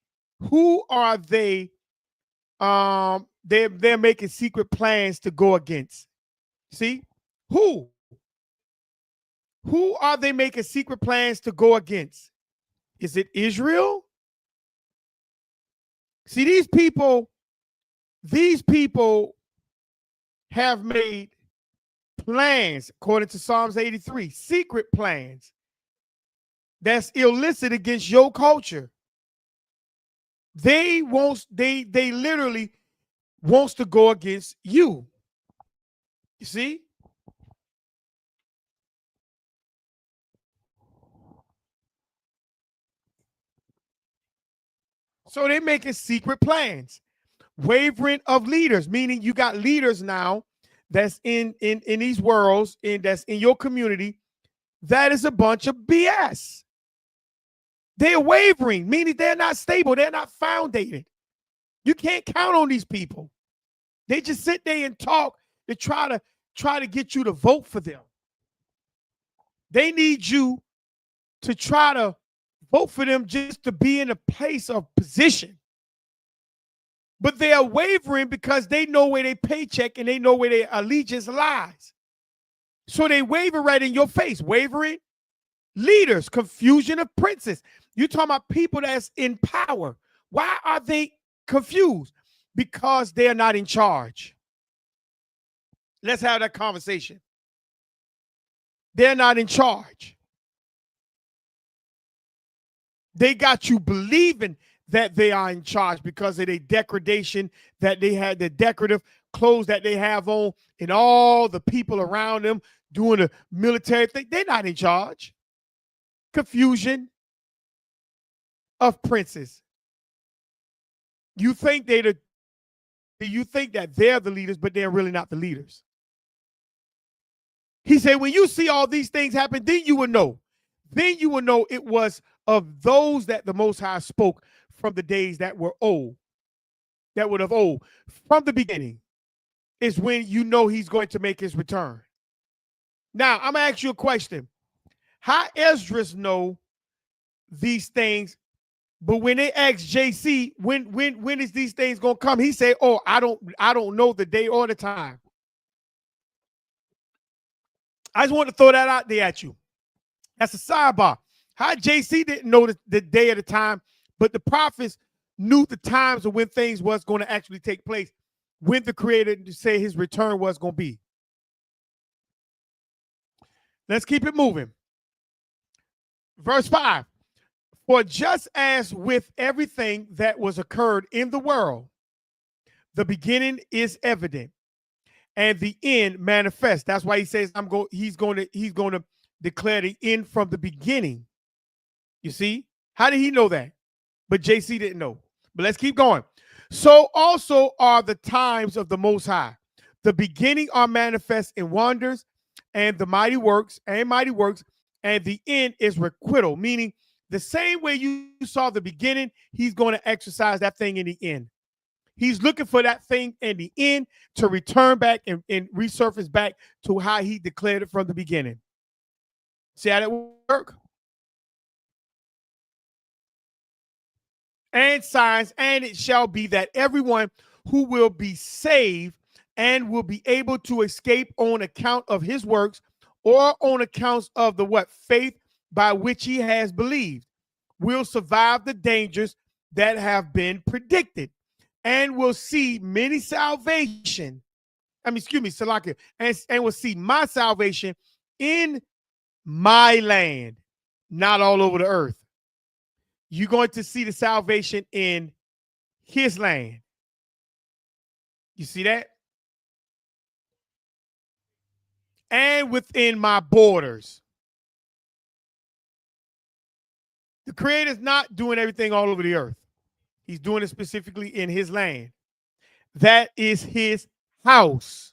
Who are they? They're making secret plans to go against. See? Who? Who are they making secret plans to go against? Is it Israel? See, these people have made plans, according to Psalms 83, secret plans that's illicit against your culture. They literally wants to go against you. You see? So they're making secret plans. Wavering of leaders, meaning you got leaders now that's in these worlds, and that's in your community. That is a bunch of BS. They're wavering, meaning they're not stable. They're not founded. You can't count on these people. They just sit there and talk to try to get you to vote for them. They need you to try to vote for them just to be in a place of position. But they are wavering because they know where their paycheck and they know where their allegiance lies. So they waver right in your face. Wavering leaders, confusion of princes. You're talking about people that's in power. Why are they confused? Because they're not in charge. Let's have that conversation. They're not in charge. They got you believing that they are in charge because of their degradation, that they had the decorative clothes that they have on, and all the people around them doing the military thing. They're not in charge. Confusion of princes. You think that they're the leaders, but they're really not the leaders. He said, when you see all these things happen, then you will know. Then you will know it was of those that the Most High spoke from the days that were old, that would have old. From the beginning is when you know he's going to make his return. Now, I'm going to ask you a question. How Esdras know these things, but when they ask JC, when is these things going to come? He say, oh, I don't know the day or the time. I just want to throw that out there at you. That's a sidebar. How JC didn't know the day or the time, but the prophets knew the times of when things was going to actually take place, when the Creator said his return was going to be. Let's keep it moving. Verse 5. For just as with everything that was occurred in the world, the beginning is evident and the end manifest. That's why he says he's going to declare the end from the beginning. You see? How did he know that? But JC didn't know. But let's keep going. So also are the times of the Most High. The beginning are manifest in wonders and the mighty works, and the end is requital, meaning the same way you saw the beginning, he's going to exercise that thing in the end. He's looking for that thing in the end to return back and resurface back to how he declared it from the beginning. See how that work? And signs, and it shall be that everyone who will be saved and will be able to escape on account of his works or on accounts of the faith by which he has believed, will survive the dangers that have been predicted and will see many salvation. Salakia, and will see my salvation in my land, not all over the earth. You're going to see the salvation in his land. You see that? And within my borders. The Creator's not doing everything all over the earth. He's doing it specifically in his land. That is his house.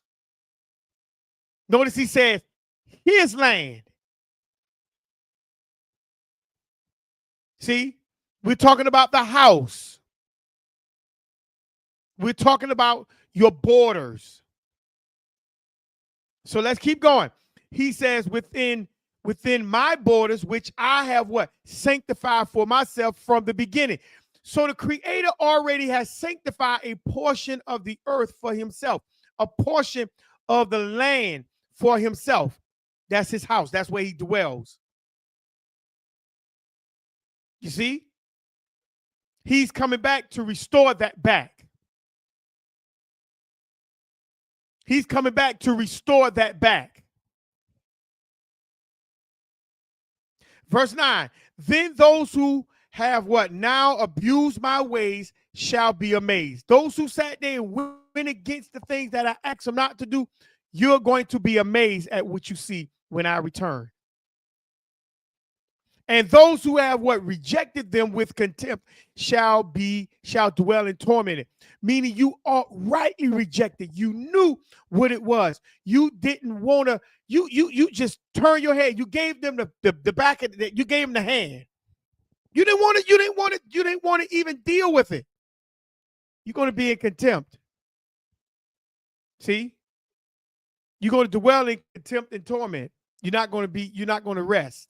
Notice he says his land. See, we're talking about the house. We're talking about your borders. So let's keep going. He says within my borders, which I have sanctified for myself from the beginning. So the Creator already has sanctified a portion of the earth for himself, a portion of the land for himself. That's his house. That's where he dwells. You see? He's coming back to restore that back. He's coming back to restore that back. Verse 9, then those who have now abused my ways shall be amazed. Those who sat there and went against the things that I asked them not to do, you're going to be amazed at what you see when I return. And those who have rejected them with contempt shall dwell in torment. Meaning you are rightly rejected. You knew what it was. You didn't want to, you just turn your head. You gave them the back of you gave them the hand. You didn't want to even deal with it. You're going to be in contempt. See? You're going to dwell in contempt and torment. You're not going to rest.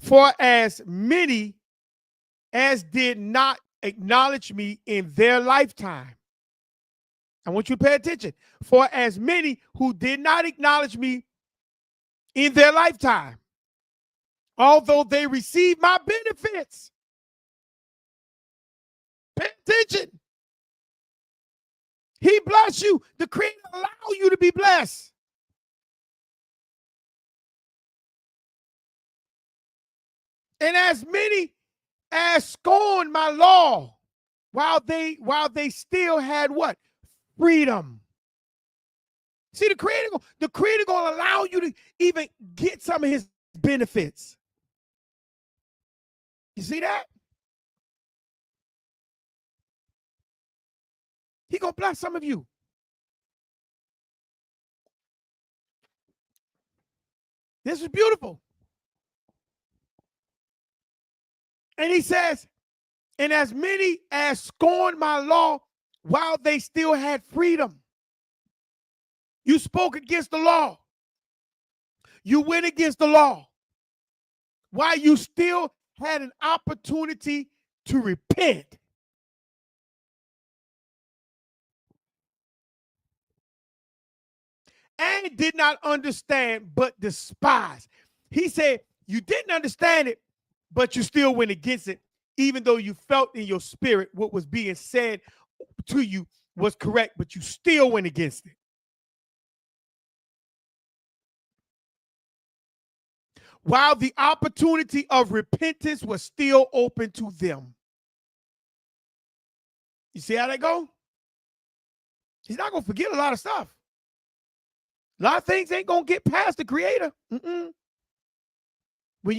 For as many as did not acknowledge me in their lifetime. I want you to pay attention. For as many who did not acknowledge me in their lifetime, although they received my benefits. Pay attention. He bless you. The Creator allow you to be blessed. And as many as scorned my law, while they still had freedom. See, the Creator gonna allow you to even get some of his benefits. You see that? He gonna bless some of you. This is beautiful. And he says, and as many as scorned my law while they still had freedom. You spoke against the law. You went against the law while you still had an opportunity to repent. And did not understand, but despised. He said, you didn't understand it, but you still went against it even though you felt in your spirit what was being said to you was correct, but you still went against it. While the opportunity of repentance was still open to them. You see how that go? He's not going to forget a lot of stuff. A lot of things ain't going to get past the Creator. When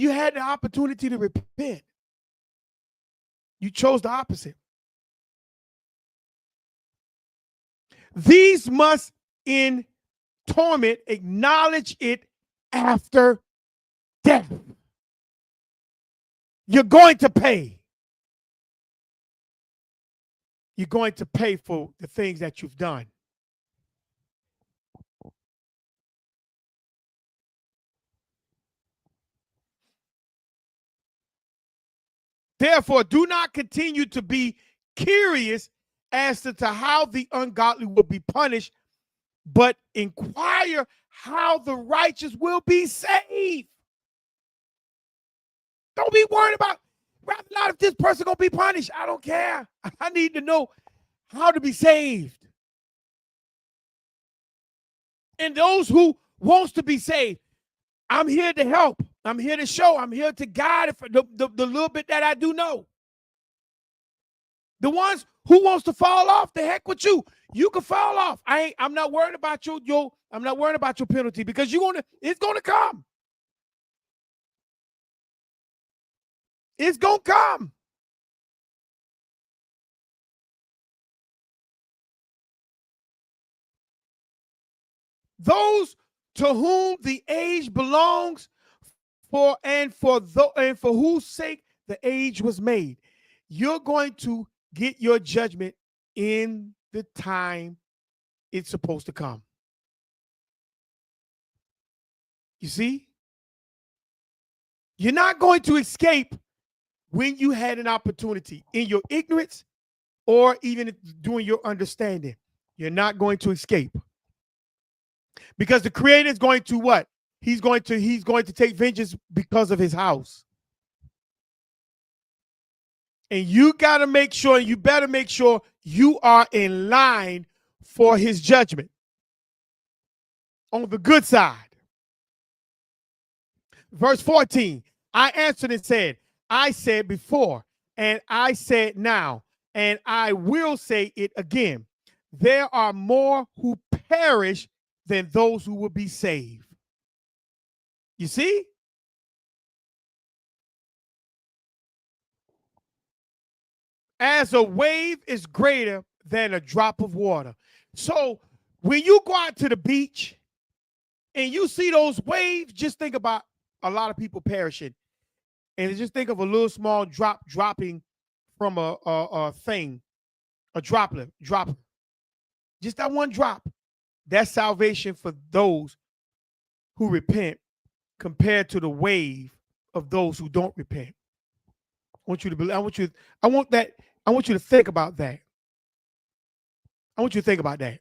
you had the opportunity to repent, you chose the opposite. These must in torment acknowledge it after death. You're going to pay. You're going to pay for the things that you've done. Therefore, do not continue to be curious as to how the ungodly will be punished, but inquire how the righteous will be saved. Don't be worried about rather not if this person gonna be punished. I don't care. I need to know how to be saved. And those who wants to be saved, I'm here to help. I'm here to show. I'm here to guide for the little bit that I do know. The ones who wants to fall off, the heck with you. You can fall off. I'm not worried about I'm not worried about your penalty because it's gonna come. It's gonna come. Those to whom the age belongs, for whose sake the age was made. You're going to get your judgment in the time it's supposed to come. You see? You're not going to escape when you had an opportunity in your ignorance or even during your understanding. You're not going to escape. Because the Creator is going to what? He's going to take vengeance because of his house. And you got to make sure, you better make sure you are in line for his judgment on the good side. Verse 14, I answered and said, I said before, and I said now, and I will say it again. There are more who perish than those who will be saved. You see? As a wave is greater than a drop of water. So when you go out to the beach and you see those waves, just think about a lot of people perishing. And just think of a little small drop dropping from a thing, a droplet. Just that one drop. That's salvation for those who repent compared to the wave of those who don't repent. I want you to believe, I want you to think about that. I want you to think about that.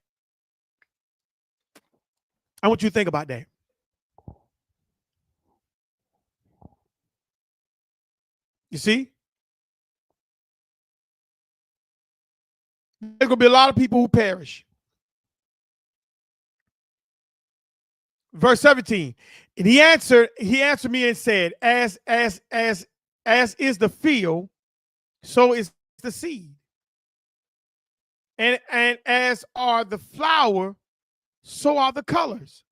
I want you to think about that. You see? There's gonna be a lot of people who perish. Verse 17. And he answered me and said, as is the field, so is the seed. And as are the flower, so are the colors.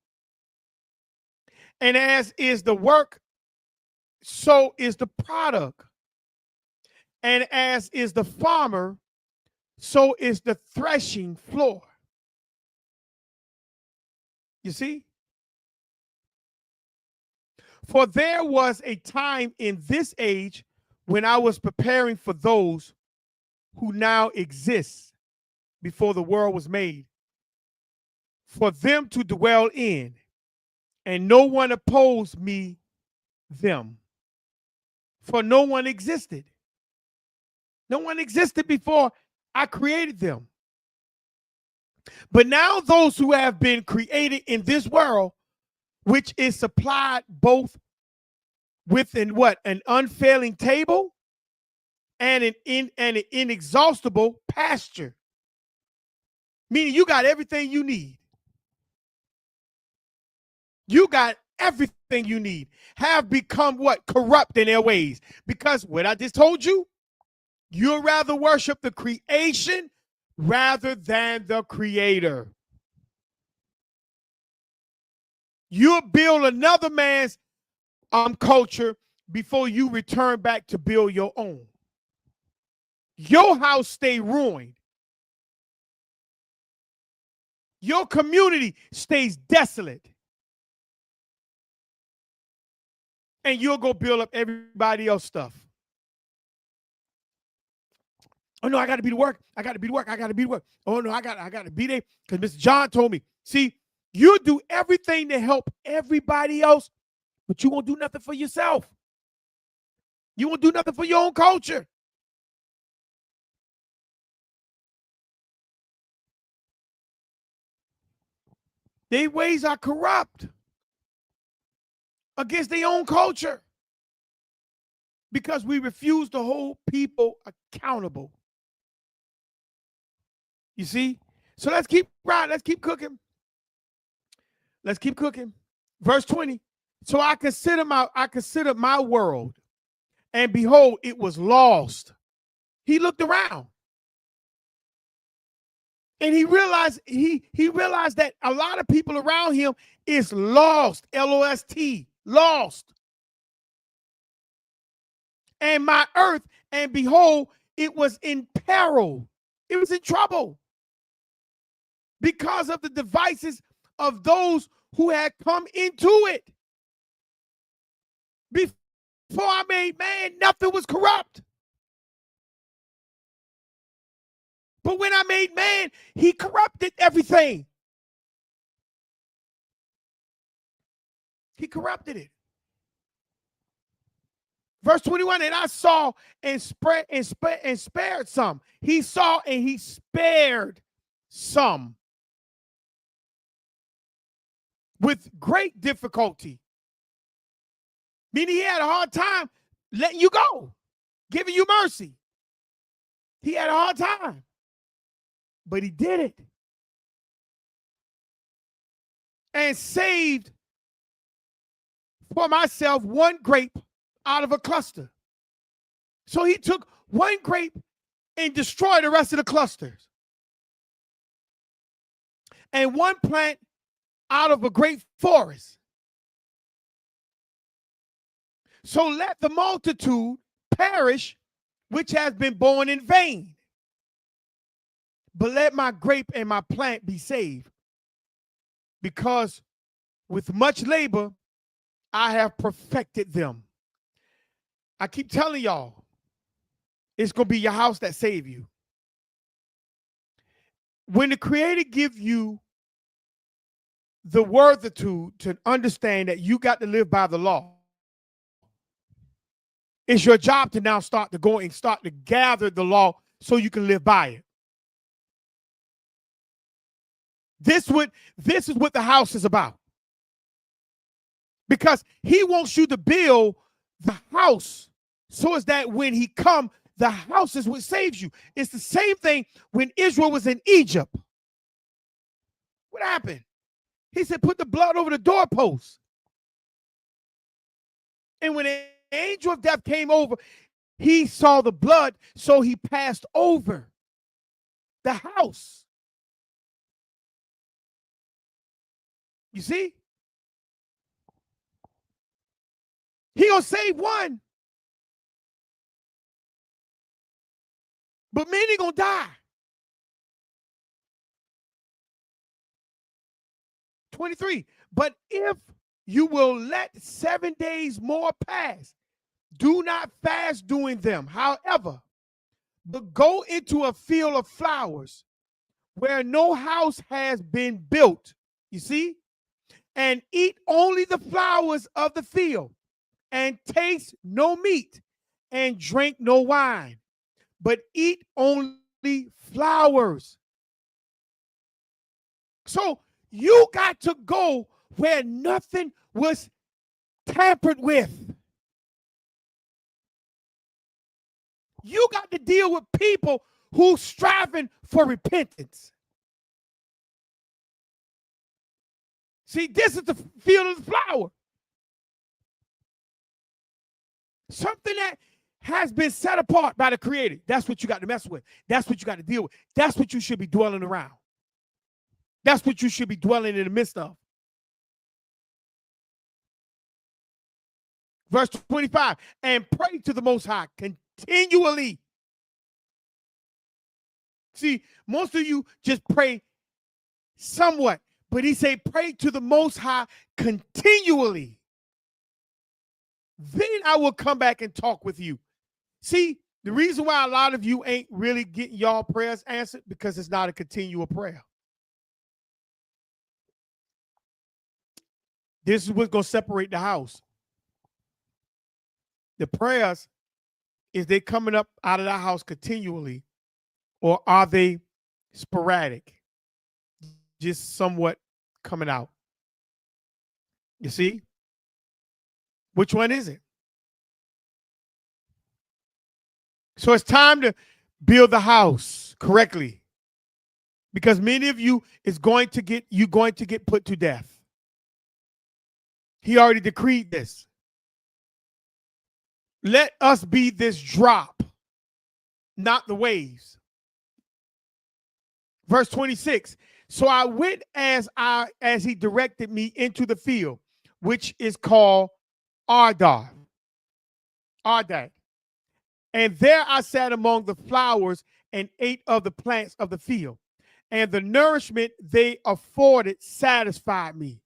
And as is the work, so is the product. And as is the farmer, so is the threshing floor. You see? For there was a time in this age when I was preparing for those who now exist before the world was made, for them to dwell in, and no one opposed me them. For no one existed. No one existed before I created them. But now those who have been created in this world, which is supplied both with an unfailing table and an inexhaustible pasture. Meaning you got everything you need. You got everything you need. Have become what? Corrupt in their ways. Because what I just told you, you'll rather worship the creation rather than the creator. You'll build another man's culture before you return back to build your own. Your house stay ruined. Your community stays desolate. And you'll go build up everybody else's stuff. Oh no, I got to be to work. I got to be to work. I got to be to work. Oh no, I got to be there because Mr. John told me. See, you do everything to help everybody else, but you won't do nothing for yourself. You won't do nothing for your own culture. Their ways are corrupt against their own culture because we refuse to hold people accountable. You see? So let's keep riding. Let's keep cooking. Let's keep cooking. Verse 20. So I considered my world, and behold, it was lost. He looked around. And he realized that a lot of people around him is lost. L-O-S-T, lost. And my earth, and behold, it was in peril. It was in trouble because of the devices of those who had come into it. Before I made man, nothing was corrupt. But when I made man, he corrupted everything. He corrupted it. Verse 21, and I saw and spared some. He saw and he spared some with great difficulty. Meaning he had a hard time letting you go, giving you mercy. He had a hard time, but he did it. And saved for myself one grape out of a cluster. So he took one grape and destroyed the rest of the clusters. And one plant out of a great forest. So let the multitude perish, which has been born in vain. But let my grape and my plant be saved, because with much labor I have perfected them. I keep telling y'all, it's going to be your house that save you. When the Creator gives you the worthitude to understand that you got to live by the law, it's your job to now start to go and start to gather the law so you can live by it. This is what the house is about. Because he wants you to build the house so as that when he come, the house is what saves you. It's the same thing when Israel was in Egypt. What happened? He said, put the blood over the doorpost. And when the angel of death came over, he saw the blood, so he passed over the house. You see? He gonna save one. But many gonna die. 23. But if you will let 7 days more pass, do not fast doing them. However, but go into a field of flowers where no house has been built. You see? And eat only the flowers of the field, and taste no meat, and drink no wine, but eat only flowers. So you got to go where nothing was tampered with. You got to deal with people who striving for repentance. See, this is the field of the flower. Something that has been set apart by the Creator. That's what you got to mess with. That's what you got to deal with. That's what you should be dwelling around. That's what you should be dwelling in the midst of. Verse 25, and pray to the Most High continually. See, most of you just pray somewhat, but he said pray to the Most High continually. Then I will come back and talk with you. See, the reason why a lot of you ain't really getting y'all prayers answered because it's not a continual prayer. This is what's going to separate the house. The prayers, is they coming up out of the house continually, or are they sporadic? Just somewhat coming out. You see? Which one is it? So it's time to build the house correctly, because many of you is going to get put to death. He already decreed this. Let us be this drop, not the waves. Verse 26. So I went as he directed me into the field, which is called Ardad. And there I sat among the flowers and ate of the plants of the field. And the nourishment they afforded satisfied me.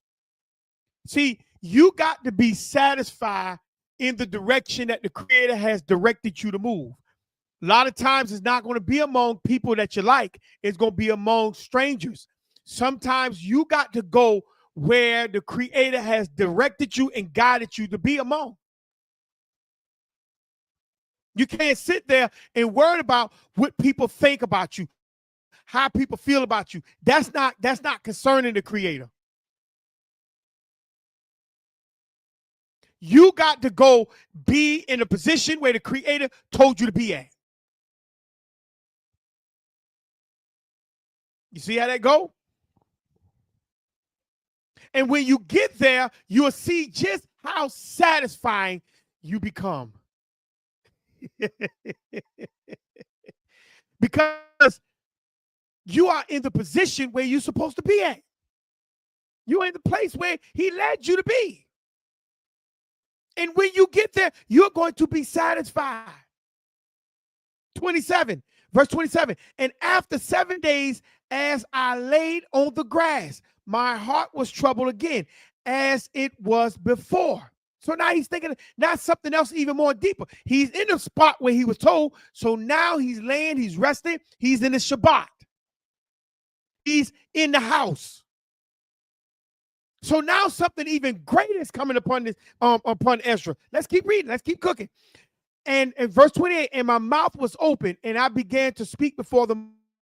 See, you got to be satisfied in the direction that the Creator has directed you to move. A lot of times it's not going to be among people that you like. It's going to be among strangers. Sometimes you got to go where the Creator has directed you and guided you to be among. You can't sit there and worry about what people think about you, how people feel about you. That's not concerning the Creator. You got to go be in a position where the Creator told you to be at. You see how that go? And when you get there, you'll see just how satisfying you become. Because you are in the position where you're supposed to be at. You're in the place where he led you to be. And when you get there, you're going to be satisfied. 27, verse 27. And after 7 days, as I laid on the grass, my heart was troubled again, as it was before. So now he's thinking not something else even more deeper. He's in the spot where he was told. So now he's laying, he's resting, he's in the Shabbat. He's in the house. So now something even greater is coming upon this, upon Ezra. Let's keep reading. Let's keep cooking. And in verse 28, and my mouth was open, and I began to speak before the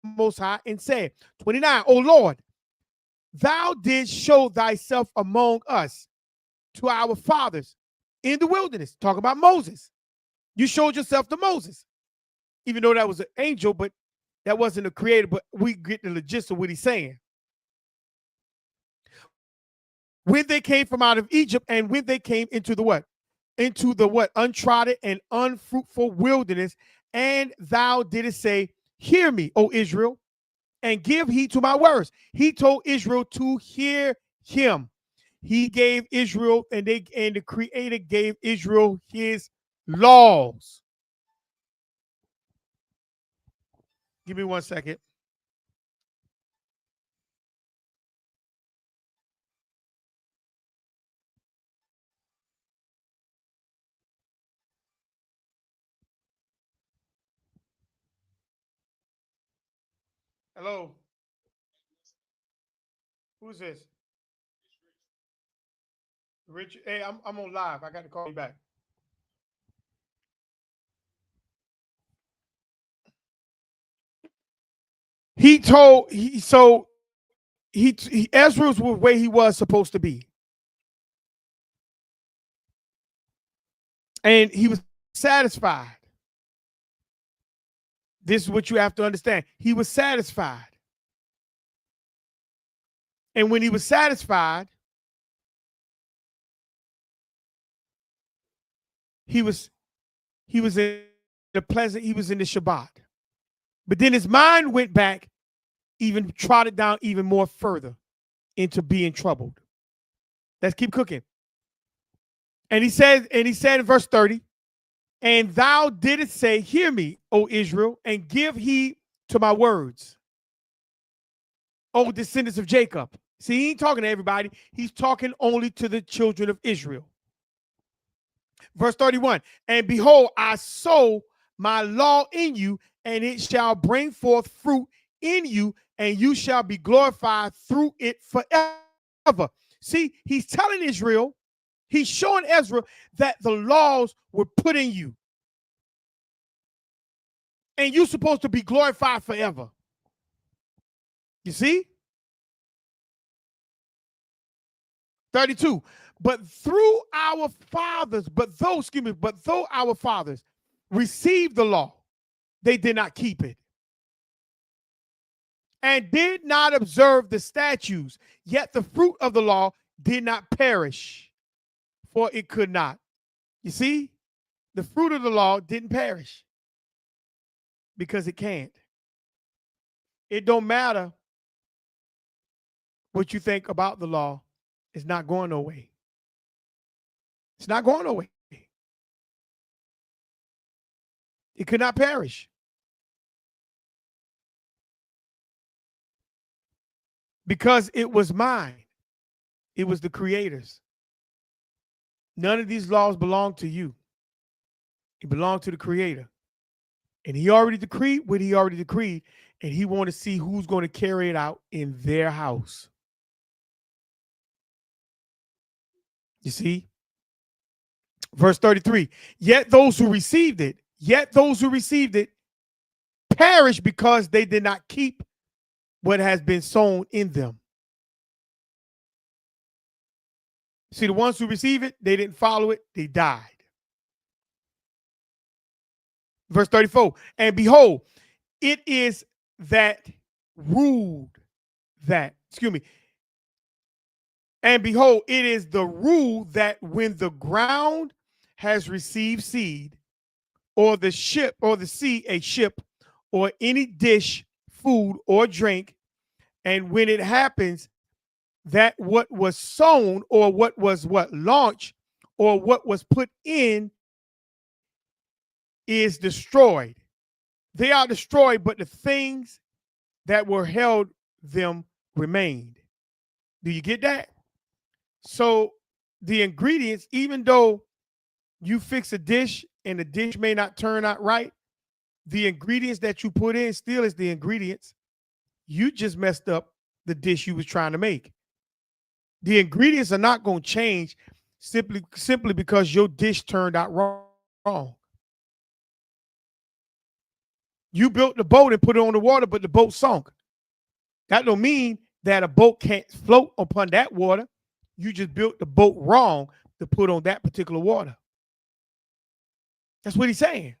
Most High and said, 29, O Lord, thou didst show thyself among us to our fathers in the wilderness. Talk about Moses. You showed yourself to Moses, even though that was an angel, but that wasn't a creator. But we get the gist of what he's saying. When they came from out of Egypt, and when they came into the what? Into the what? Untrodden and unfruitful wilderness. And thou didst say, hear me, O Israel, and give heed to my words. He told Israel to hear him. He gave Israel, and the Creator gave Israel his laws. Give me 1 second. Hello. Who's this? Richard. Hey, I'm on live. I got to call you back. Ezra was where he was supposed to be. And he was satisfied. This is what you have to understand. He was satisfied. And when he was satisfied, he was in the Shabbat. But then his mind went back, even trotted down even more further into being troubled. Let's keep cooking. And he said in verse 30, and thou didst say, hear me, O Israel, and give heed to my words, O descendants of Jacob. See, he ain't talking to everybody. He's talking only to the children of Israel. Verse 31, and behold, I sow my law in you, and it shall bring forth fruit in you, and you shall be glorified through it forever. See, he's telling Israel, he's showing Ezra that the laws were put in you. And you're supposed to be glorified forever. You see? 32. But though our fathers received the law, they did not keep it, and did not observe the statutes, yet the fruit of the law did not perish, for it could not. You see? The fruit of the law didn't perish because it can't. It don't matter what you think about the law. It's not going nowhere. It's not going nowhere. It could not perish. Because it was mine. It was the Creator's. None of these laws belong to you. It belonged to the Creator. And he already decreed what he already decreed, and he wanted to see who's going to carry it out in their house. You see? Verse 33, yet those who received it perish because they did not keep what has been sown in them. See, the ones who receive it, they didn't follow it, they died. Verse 34, and behold, it is that ruled that, and behold, it is the rule that when the ground has received seed, or the ship, or the sea, a ship, or any dish, food, or drink, and when it happens that what was sown, or what was launched, or what was put in is destroyed. They are destroyed, but the things that were held them remained. Do you get that? So the ingredients, even though you fix a dish and the dish may not turn out right, the ingredients that you put in still is the ingredients. You just messed up the dish you was trying to make. The ingredients are not going to change simply because your dish turned out wrong. You built the boat and put it on the water, but the boat sunk. That don't mean that a boat can't float upon that water. You just built the boat wrong to put on that particular water. That's what he's saying.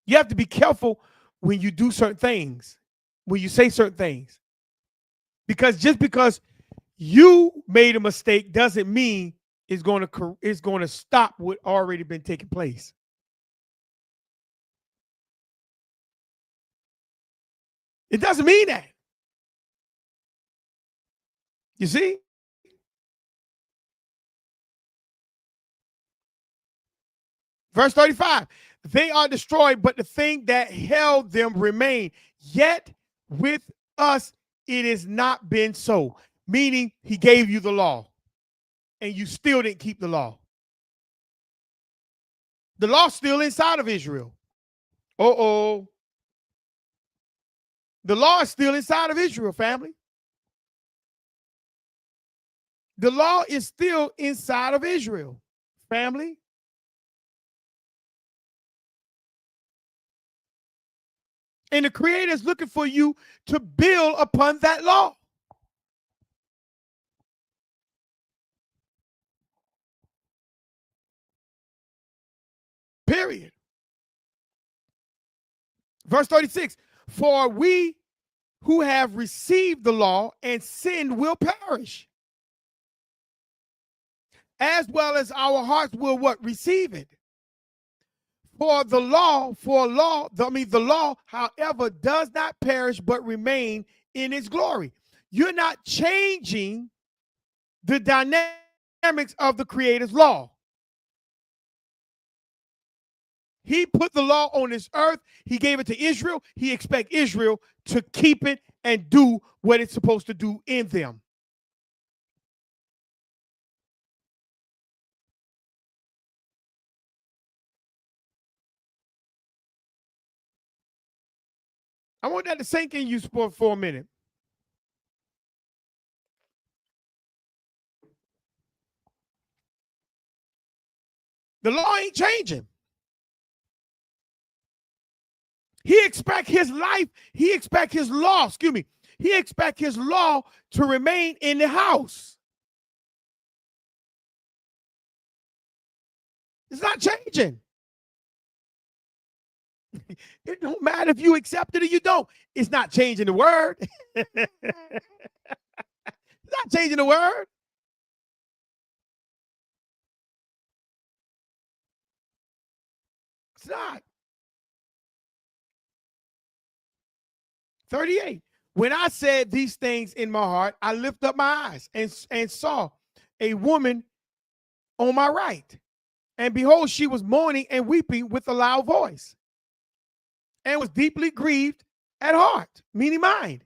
You have to be careful when you do certain things, when you say certain things. Because just because you made a mistake doesn't mean it's going to stop what already been taking place. It doesn't mean that. You see? Verse 35, they are destroyed, but the thing that held them remain. Yet with us it has not been so. Meaning he gave you the law and you still didn't keep the law. The law's still inside of Israel. The law is still inside of Israel, family. The law is still inside of Israel, family. And the Creator is looking for you to build upon that law. Period. Verse 36, for we who have received the law and sinned will perish, as well as our hearts will what? Receive it. The law, however, does not perish but remain in its glory. You're not changing the dynamics of the Creator's law. He put the law on this earth. He gave it to Israel. He expects Israel to keep it and do what it's supposed to do in them. I want that to sink in you for a minute. The law ain't changing. He expect his life, he expect his law, he expect his law to remain in the house. It's not changing. It don't matter if you accept it or you don't. It's not changing the word. It's not changing the word. It's not. 38. When I said these things in my heart, I lifted up my eyes and saw a woman on my right. And behold, she was mourning and weeping with a loud voice, and was deeply grieved at heart, meaning mind.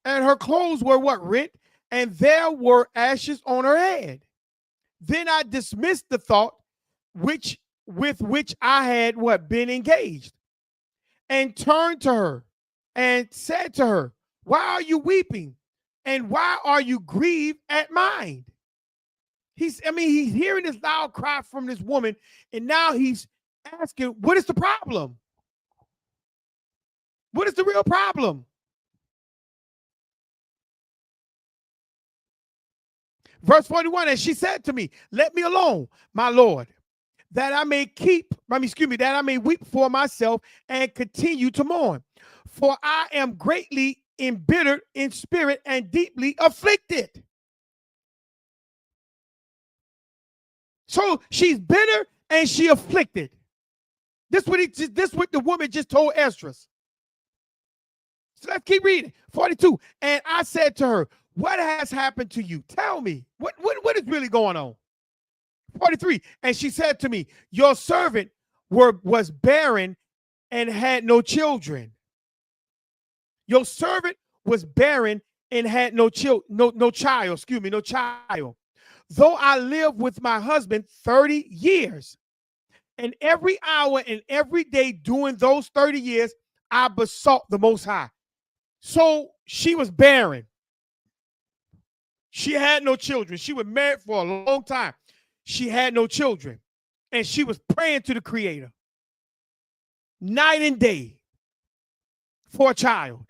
And her clothes were what? Rent, and there were ashes on her head. Then I dismissed the thought with which I had what? Been engaged, and turned to her and said to her, why are you weeping? And why are you grieved at mind? He's hearing this loud cry from this woman, and now he's asking, what is the problem? What is the real problem? Verse 41, and she said to me, let me alone, my Lord, that I may weep for myself and continue to mourn. For I am greatly embittered in spirit and deeply afflicted. So she's bitter and she afflicted. This what the woman just told Esdras. So let's keep reading. 42. And I said to her, what has happened to you? Tell me. What is really going on? 43. And she said to me, your servant was barren and had no children. Your servant was barren and had no child. Though I lived with my husband 30 years, and every hour and every day during those 30 years, I besought the Most High. So she was barren. She had no children. She was married for a long time. She had no children. And she was praying to the Creator night and day for a child.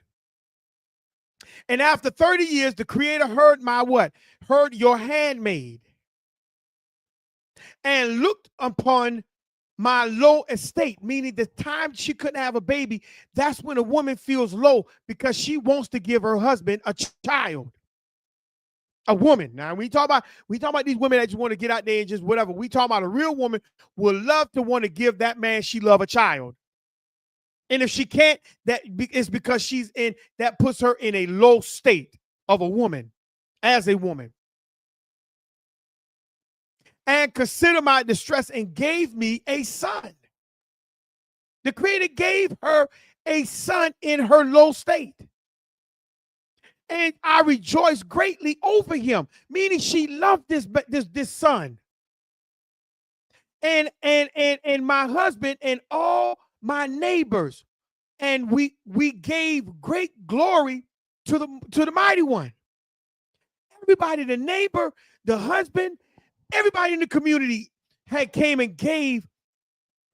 And after 30 years, the Creator heard my what? Heard your handmaid, and looked upon my low estate, meaning the time she couldn't have a baby. That's when a woman feels low, because she wants to give her husband a child. A woman. Now, we talk about these women that just want to get out there and just whatever. We talk about a real woman will love to want to give that man she love a child. And if she can't, that is because that puts her in a low state of a woman, as a woman. And consider my distress and gave me a son. The Creator gave her a son in her low state. And I rejoice greatly over him, meaning she loved this son. And my husband and all my neighbors, and we gave great glory to the Mighty One. Everybody, the neighbor, the husband, everybody in the community came and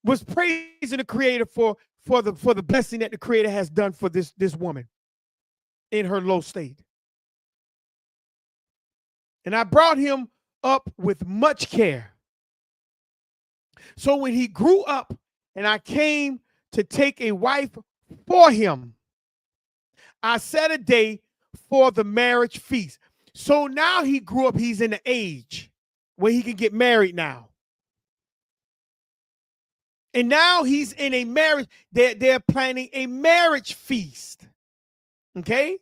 was praising the Creator for the blessing that the Creator has done for this woman in her low state. And I brought him up with much care. So when he grew up and I came to take a wife for him. I set a day for the marriage feast. So now he grew up, he's in the age where he can get married now. And now he's in a marriage, they're planning a marriage feast. Okay?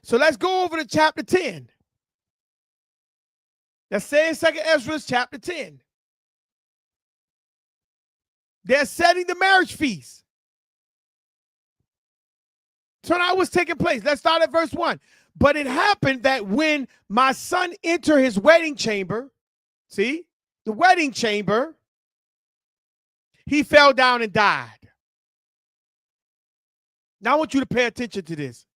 So let's go over to chapter 10. Let's say in 2nd Ezra chapter 10. They're setting the marriage feast. So now what's taking place? Let's start at verse 1. But it happened that when my son entered his wedding chamber, see, the wedding chamber, he fell down and died. Now I want you to pay attention to this.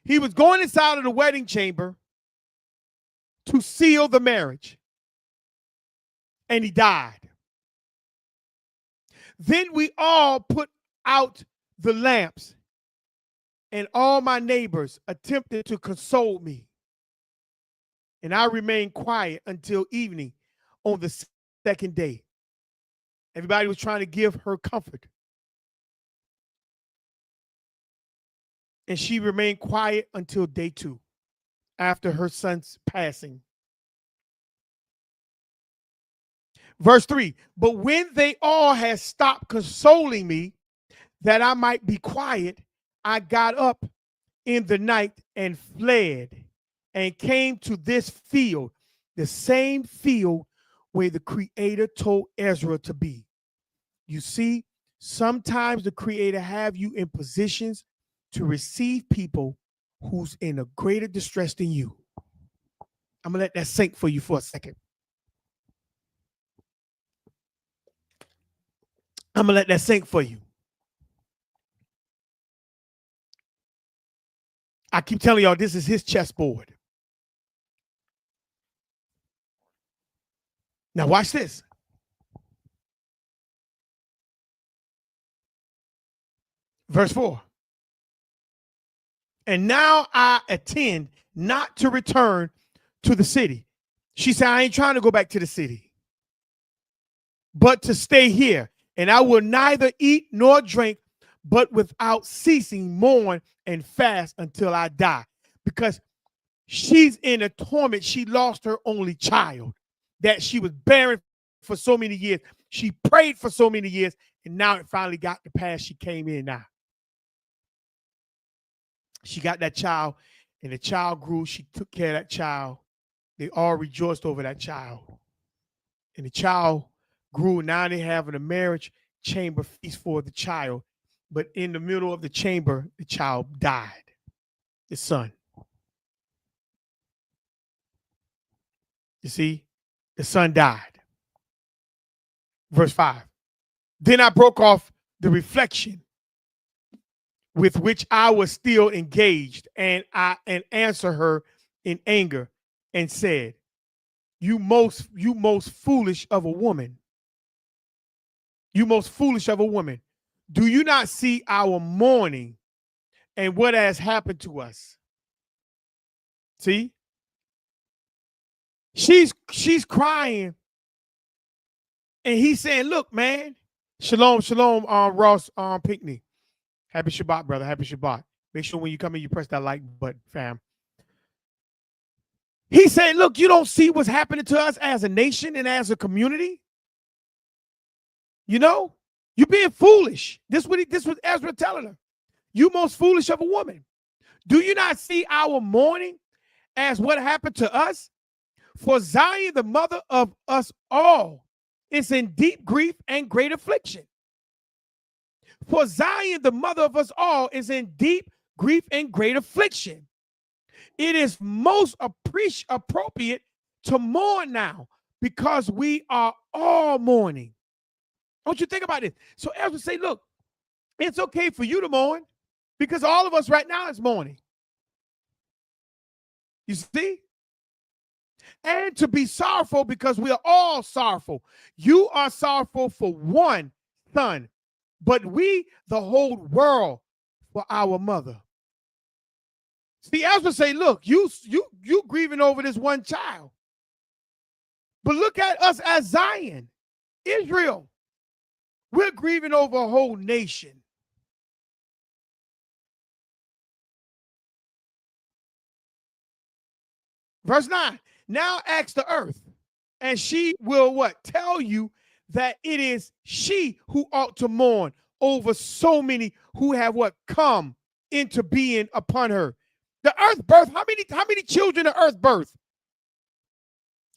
He was going inside of the wedding chamber to seal the marriage, and he died. Then we all put out the lamps, and all my neighbors attempted to console me. And I remained quiet until evening on the second day. Everybody was trying to give her comfort. And she remained quiet until day 2, after her son's passing. Verse 3, but when they all had stopped consoling me that I might be quiet, I got up in the night and fled and came to this field, the same field where the Creator told Ezra to be. You see, sometimes the Creator have you in positions to receive people who's in a greater distress than you. I'm going to let that sink for you for a second. I'm going to let that sink for you. I keep telling y'all, this is his chessboard. Now watch this. Verse 4. And now I intend not to return to the city. She said, I ain't trying to go back to the city, but to stay here. And I will neither eat nor drink, but without ceasing mourn and fast until I die. Because she's in a torment. She lost her only child that she was bearing for so many years. She prayed for so many years, and now it finally got to pass. She came in now. She got that child, and the child grew. She took care of that child. They all rejoiced over that child. And the child grew. Now they're having a marriage chamber feast for the child. But in the middle of the chamber, the child died, the son. You see, the son died. Verse 5. Then I broke off the reflection with which I was still engaged, and I answered her in anger and said, you most foolish of a woman. You most foolish of a woman. Do you not see our mourning and what has happened to us? See? She's crying. And he's saying, look, man. Shalom, shalom, Ross Pinckney. Happy Shabbat, brother. Happy Shabbat. Make sure when you come in, you press that like button, fam. He said, look, you don't see what's happening to us as a nation and as a community? You know, you're being foolish. This was Ezra telling her. You most foolish of a woman. Do you not see our mourning as what happened to us? For Zion, the mother of us all, is in deep grief and great affliction. For Zion, the mother of us all, is in deep grief and great affliction. It is most appropriate to mourn now because we are all mourning. Don't you think about it? So Ezra say, look, it's okay for you to mourn because all of us right now is mourning. You see? And to be sorrowful because we are all sorrowful. You are sorrowful for one son, but we, the whole world, for our mother. See, Ezra say, look, you grieving over this one child. But look at us as Zion, Israel. We're grieving over a whole nation. Verse 9. Now ask the earth, and she will what? Tell you that it is she who ought to mourn over so many who have what? Come into being upon her. The earth birth, how many children the earth birth?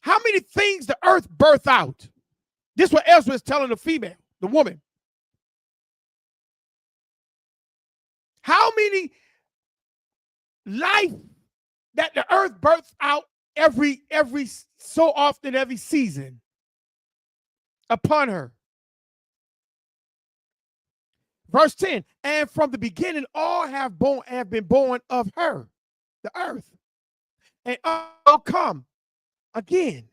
How many things the earth birth out? This is what Ezra is telling the female, the woman. How many life that the earth births out every so often, every season upon her. Verse 10, and from the beginning all have been born of her, the earth, and all come again.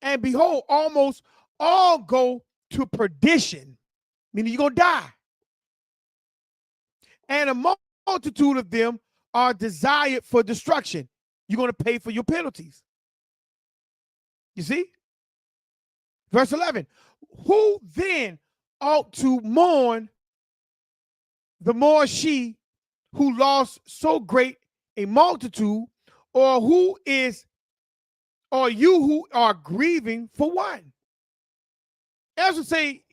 And behold, almost all go to perdition, meaning you're going to die. And a multitude of them are desired for destruction. You're going to pay for your penalties. You see? Verse 11, who then ought to mourn the more she who lost so great a multitude, or who is, or you who are grieving for one? As I say,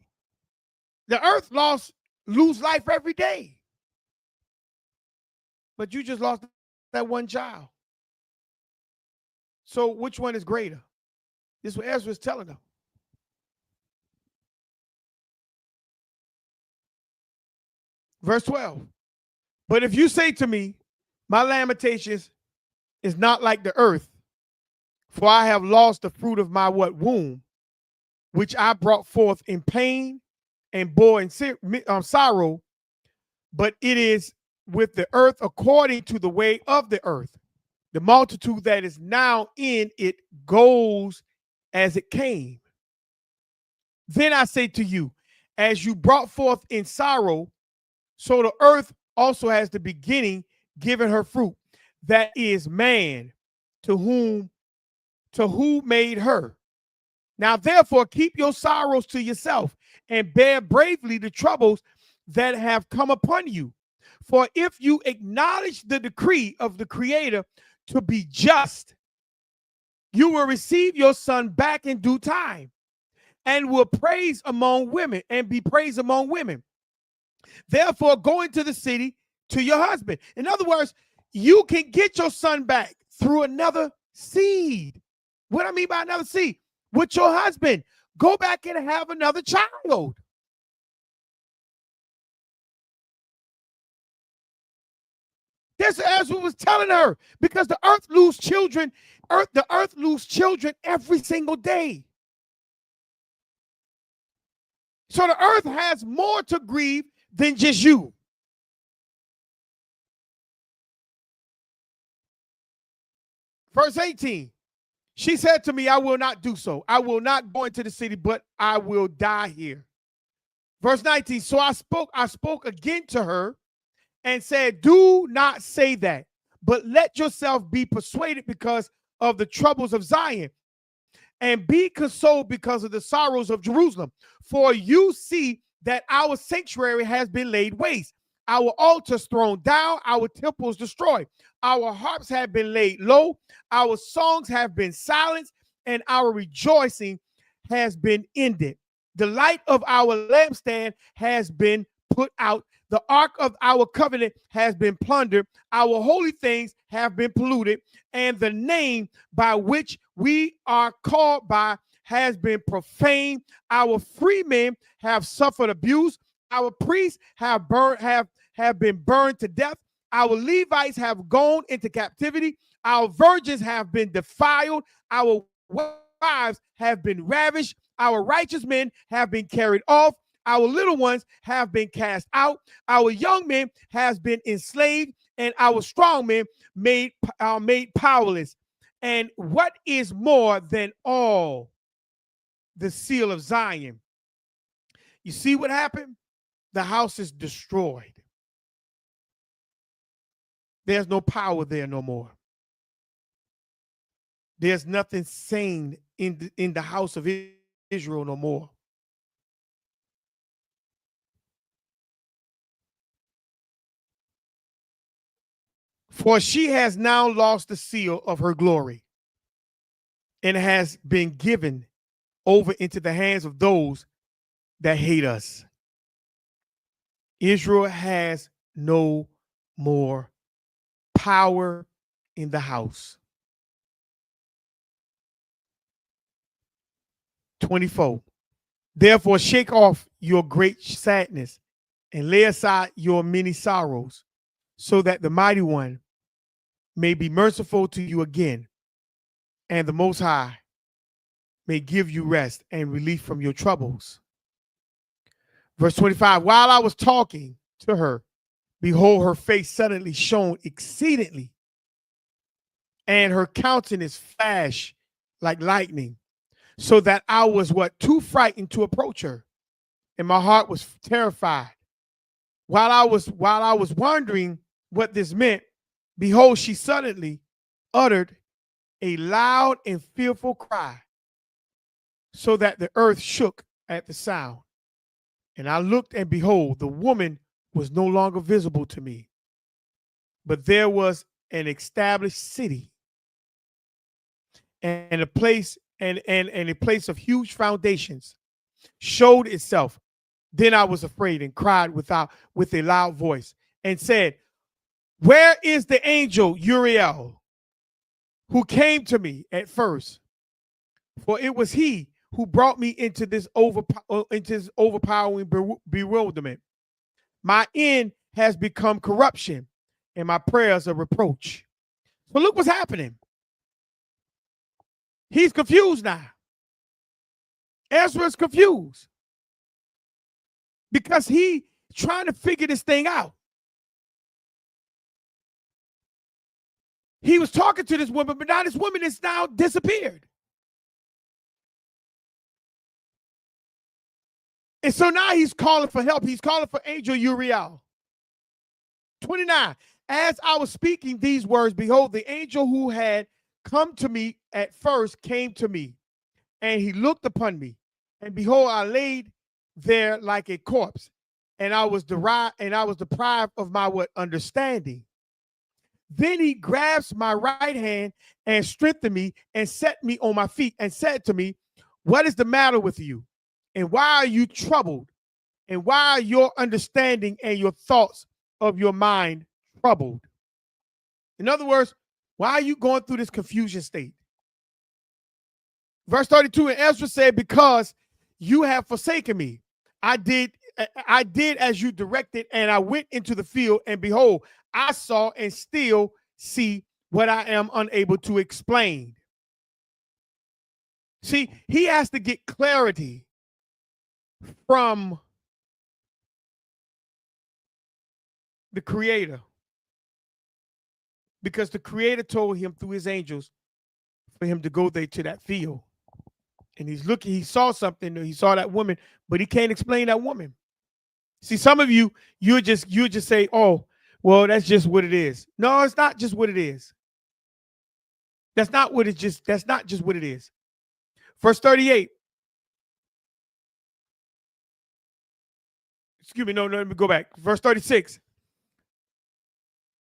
the earth lose life every day. But you just lost that one child. So which one is greater? This is what Ezra is telling them. Verse 12. But if you say to me, my lamentations is not like the earth, for I have lost the fruit of my what? Womb, which I brought forth in pain and bore in sorrow, but it is with the earth according to the way of the earth. The multitude that is now in it goes as it came. Then I say to you, as you brought forth in sorrow, so the earth also has the beginning given her fruit. That is man, to who made her. Now therefore keep your sorrows to yourself, and bear bravely the troubles that have come upon you. For if you acknowledge the decree of the Creator to be just, you will receive your son back in due time, and will praise among women and be praised among women. Therefore, go into the city to your husband. In other words, you can get your son back through another seed. What I mean by another seed? With your husband. Go back and have another child. This Ezra was telling her, because the earth lose children, the earth lose children every single day. So the earth has more to grieve than just you. Verse 18, she said to me, I will not do so. I will not go into the city, but I will die here. Verse 19, so I spoke again to her and said, do not say that, but let yourself be persuaded because of the troubles of Zion, and be consoled because of the sorrows of Jerusalem. For you see that our sanctuary has been laid waste, our altars thrown down, our temples destroyed. Our harps have been laid low, our songs have been silenced, and our rejoicing has been ended. The light of our lampstand has been put out. The ark of our covenant has been plundered. Our holy things have been polluted, and the name by which we are called by has been profaned. Our free men have suffered abuse. Our priests have been burned to death. Our Levites have gone into captivity. Our virgins have been defiled. Our wives have been ravished. Our righteous men have been carried off. Our little ones have been cast out. Our young men has been enslaved, and our strong men made powerless. And what is more than all, the seal of Zion. You see what happened? The house is destroyed. There's no power there no more. There's nothing sane in the house of Israel no more. For she has now lost the seal of her glory and has been given over into the hands of those that hate us. Israel has no more power in the house. 24. Therefore, shake off your great sadness and lay aside your many sorrows, so that the Mighty One may be merciful to you again, and the Most High may give you rest and relief from your troubles. Verse 25, while I was talking to her, behold, her face suddenly shone exceedingly, and her countenance flashed like lightning, so that I was too frightened to approach her, and my heart was terrified. While I was wondering what this meant, behold, she suddenly uttered a loud and fearful cry, so that the earth shook at the sound. And I looked, and behold, the woman was no longer visible to me, but there was an established city and a place and a place of huge foundations showed itself. Then I was afraid and cried with a loud voice and said, where is the angel Uriel who came to me at first? For it was he who brought me into this overpowering bewilderment. My end has become corruption, and my prayers a reproach. So look what's happening. He's confused now. Ezra's confused because he's trying to figure this thing out. He was talking to this woman, but now this woman is now disappeared. And so now he's calling for help. He's calling for Angel Uriel. 29, as I was speaking these words, behold, the angel who had come to me at first came to me, and he looked upon me, and behold, I laid there like a corpse, and I was deprived of my understanding. Then he grabs my right hand and strengthened me and set me on my feet and said to me, what is the matter with you? And why are you troubled? And why are your understanding and your thoughts of your mind troubled? In other words, why are you going through this confusion state? Verse 32, and Ezra said, because you have forsaken me. I did as you directed, and I went into the field, and behold, I saw and still see what I am unable to explain. See, he has to get clarity from the Creator, because the Creator told him through his angels for him to go there to that field. And he's looking, he saw something, he saw that woman, but he can't explain that woman. See, some of you just say, oh, well, that's just what it is. No, it's not just what it is. That's not just what it is. Verse 38. Excuse me, no, let me go back. Verse 36.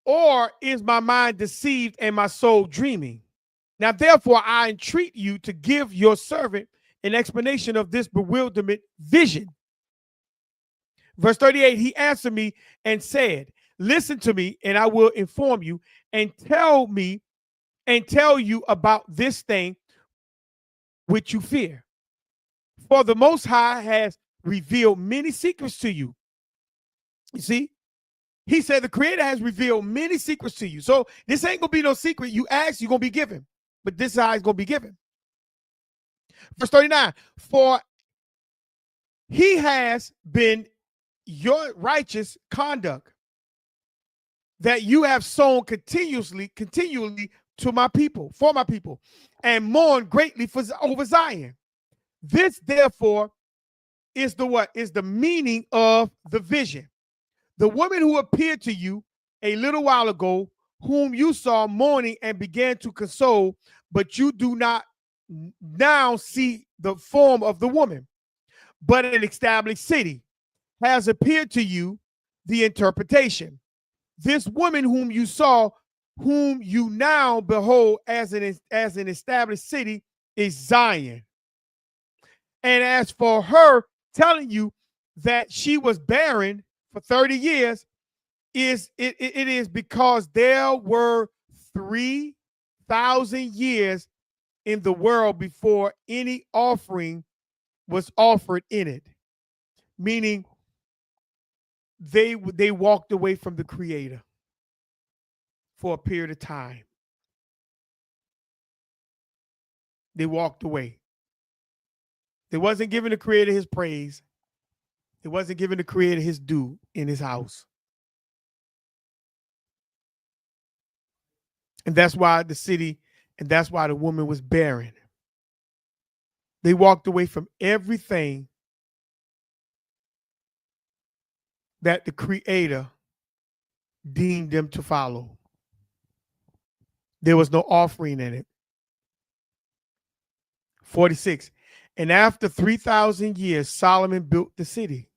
Or is my mind deceived and my soul dreaming? Now, therefore, I entreat you to give your servant an explanation of this bewilderment vision. Verse 38, he answered me and said, listen to me, and I will inform you and tell you about this thing which you fear. For the Most High has revealed many secrets to you. You see? He said the Creator has revealed many secrets to you. So this ain't going to be no secret. You ask, you're going to be given. But this is how it's going to be given. Verse 39, for he has been your righteous conduct that you have sown continually to my people, for my people, and mourn greatly over Zion. This, therefore, is the meaning of the vision. The woman who appeared to you a little while ago, whom you saw mourning and began to console, but you do not now see the form of the woman, but an established city, has appeared to you the interpretation. This woman whom you saw whom you now behold as an established city is Zion. And as for her telling you that she was barren for 30 years, it is because there were 3,000 years in the world before any offering was offered in it. Meaning they walked away from the Creator for a period of time. They walked away. They wasn't giving the Creator his praise. It wasn't giving the Creator his due in his house. And that's why the woman was barren. They walked away from everything that the Creator deemed them to follow. There was no offering in it. 46. And after 3,000 years, Solomon built the city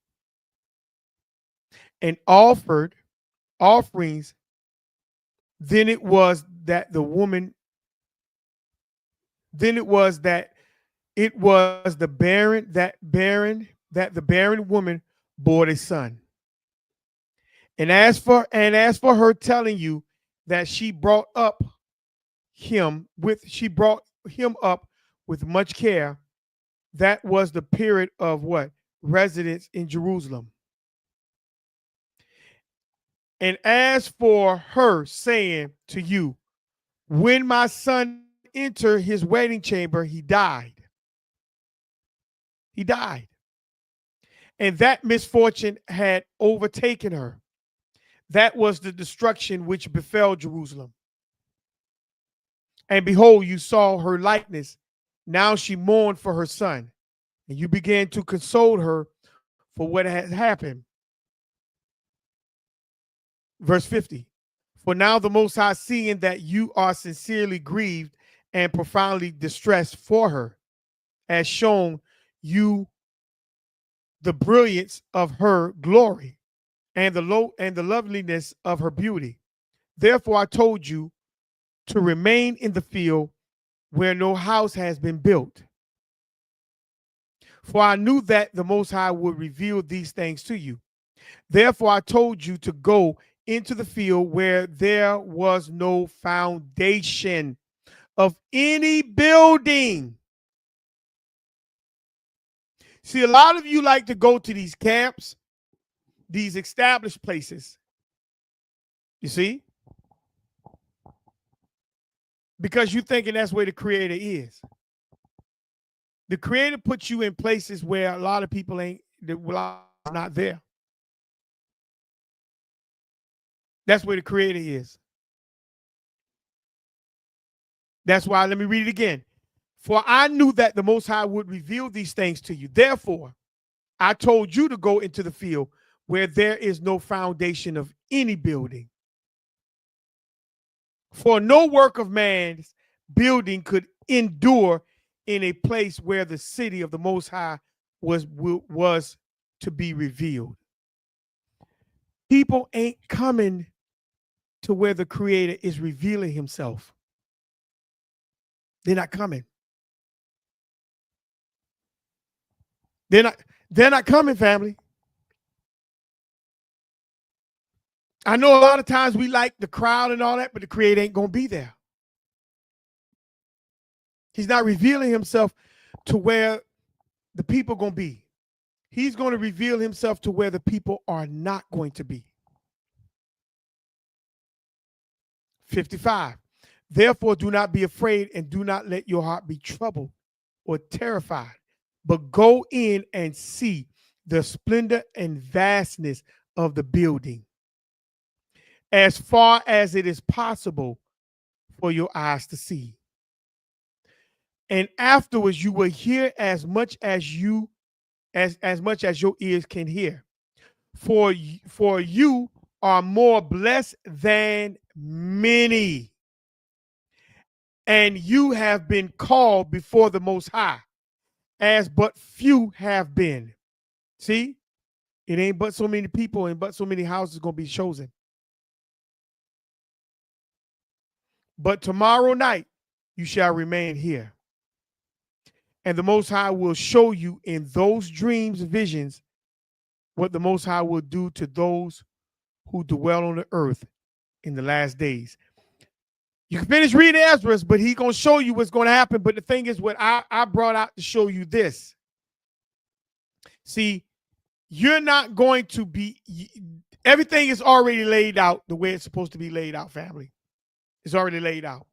and offered offerings. Then it was that the barren woman bore a son. And as for her telling you that she brought him up with much care, that was the period of what? Residence in Jerusalem. And as for her saying to you, when my son entered his wedding chamber, he died. He died. And that misfortune had overtaken her. That was the destruction which befell Jerusalem. And behold, you saw her likeness. Now she mourned for her son. And you began to console her for what had happened. Verse 50. For now the Most High, seeing that you are sincerely grieved and profoundly distressed for her, has shown you the brilliance of her glory and the loveliness of her beauty. Therefore I told you to remain in the field where no house has been built. For I knew that the Most High would reveal these things to you. Therefore I told you to go into the field where there was no foundation of any building. See, a lot of you like to go to these camps, these established places. You see? Because you're thinking that's where the Creator is. The Creator puts you in places where a lot of people not there. That's where the Creator is. That's why, let me read it again. For I knew that the Most High would reveal these things to you. Therefore, I told you to go into the field where there is no foundation of any building. For no work of man's building could endure in a place where the city of the Most High was to be revealed. People ain't coming to where the Creator is revealing himself. They're not coming. They're not coming, family. I know a lot of times we like the crowd and all that, but the Creator ain't going to be there. He's not revealing himself to where the people are going to be. He's going to reveal himself to where the people are not going to be. 55. Therefore, do not be afraid and do not let your heart be troubled or terrified, but go in and see the splendor and vastness of the building, as far as it is possible for your eyes to see. And afterwards you will hear as much as your ears can hear. For you are more blessed than many, and you have been called before the Most High, as but few have been. See, it ain't but so many people and but so many houses going to be chosen. But tomorrow night you shall remain here. And the Most High will show you in those dreams, visions, what the Most High will do to those who dwell on the earth in the last days. You can finish reading Ezra, but he's going to show you what's going to happen. But the thing is, what I brought out to show you this. See, you're not going to be, everything is already laid out the way it's supposed to be laid out, family. It's already laid out.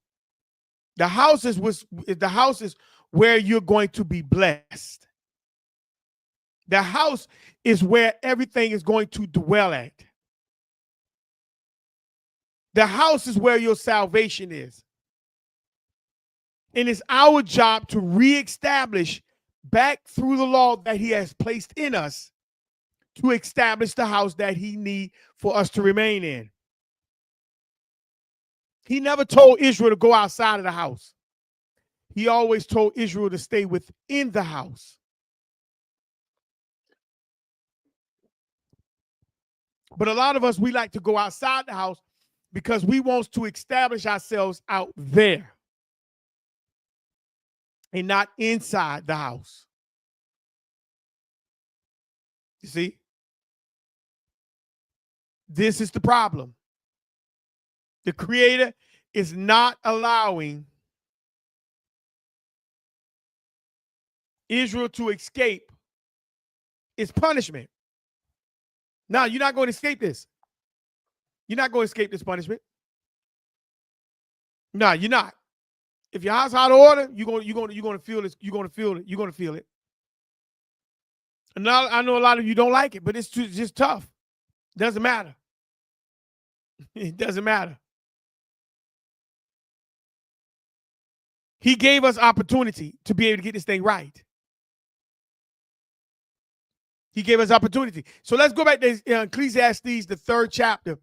The house is where you're going to be blessed. The house is where everything is going to dwell at. The house is where your salvation is. And it's our job to reestablish back through the law that he has placed in us to establish the house that he needs for us to remain in. He never told Israel to go outside of the house. He always told Israel to stay within the house. But a lot of us, we like to go outside the house because we want to establish ourselves out there and not inside the house. You see? This is the problem. The Creator is not allowing Israel to escape its punishment. No, you're not going to escape this. You're not going to escape this punishment. No, you're not. If your house out of order, you're going to feel this. You're going to feel it. You're going to feel it. And now I know a lot of you don't like it, but it's just tough. Doesn't matter. It doesn't matter. He gave us opportunity to be able to get this thing right. He gave us opportunity. So let's go back to Ecclesiastes, the 3rd chapter.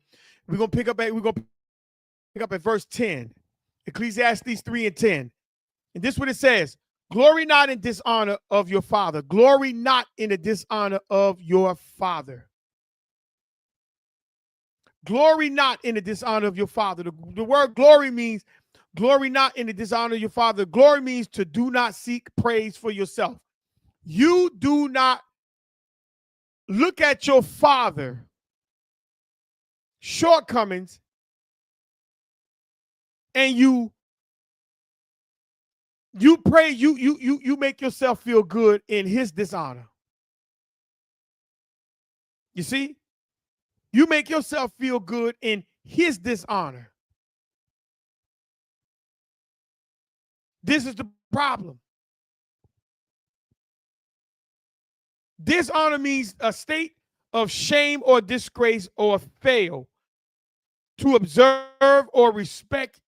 We're gonna pick up at verse 10. Ecclesiastes 3 and 10. And this is what it says: glory not in dishonor of your father. Glory not in the dishonor of your father. Glory not in the dishonor of your father. The word glory means glory not in the dishonor of your father. Glory means to do not seek praise for yourself. You do not look at your father shortcomings and you pray, you make yourself feel good in his dishonor. You see? You make yourself feel good in his dishonor. This is the problem. Dishonor means a state of shame or disgrace or fail to observe or respect.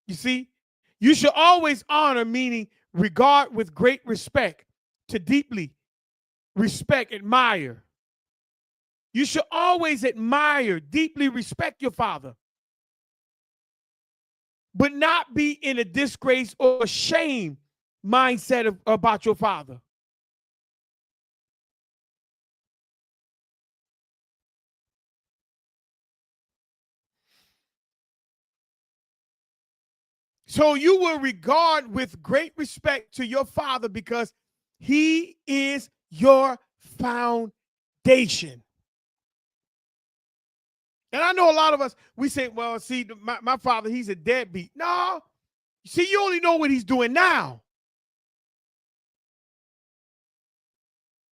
You see, you should always honor, meaning regard with great respect, to deeply respect, admire. You should always admire, deeply respect your father, but not be in a disgrace or shame mindset about your father. So you will regard with great respect to your father because he is your foundation. And I know a lot of us, we say, well, see, my father, he's a deadbeat. No, see, you only know what he's doing now.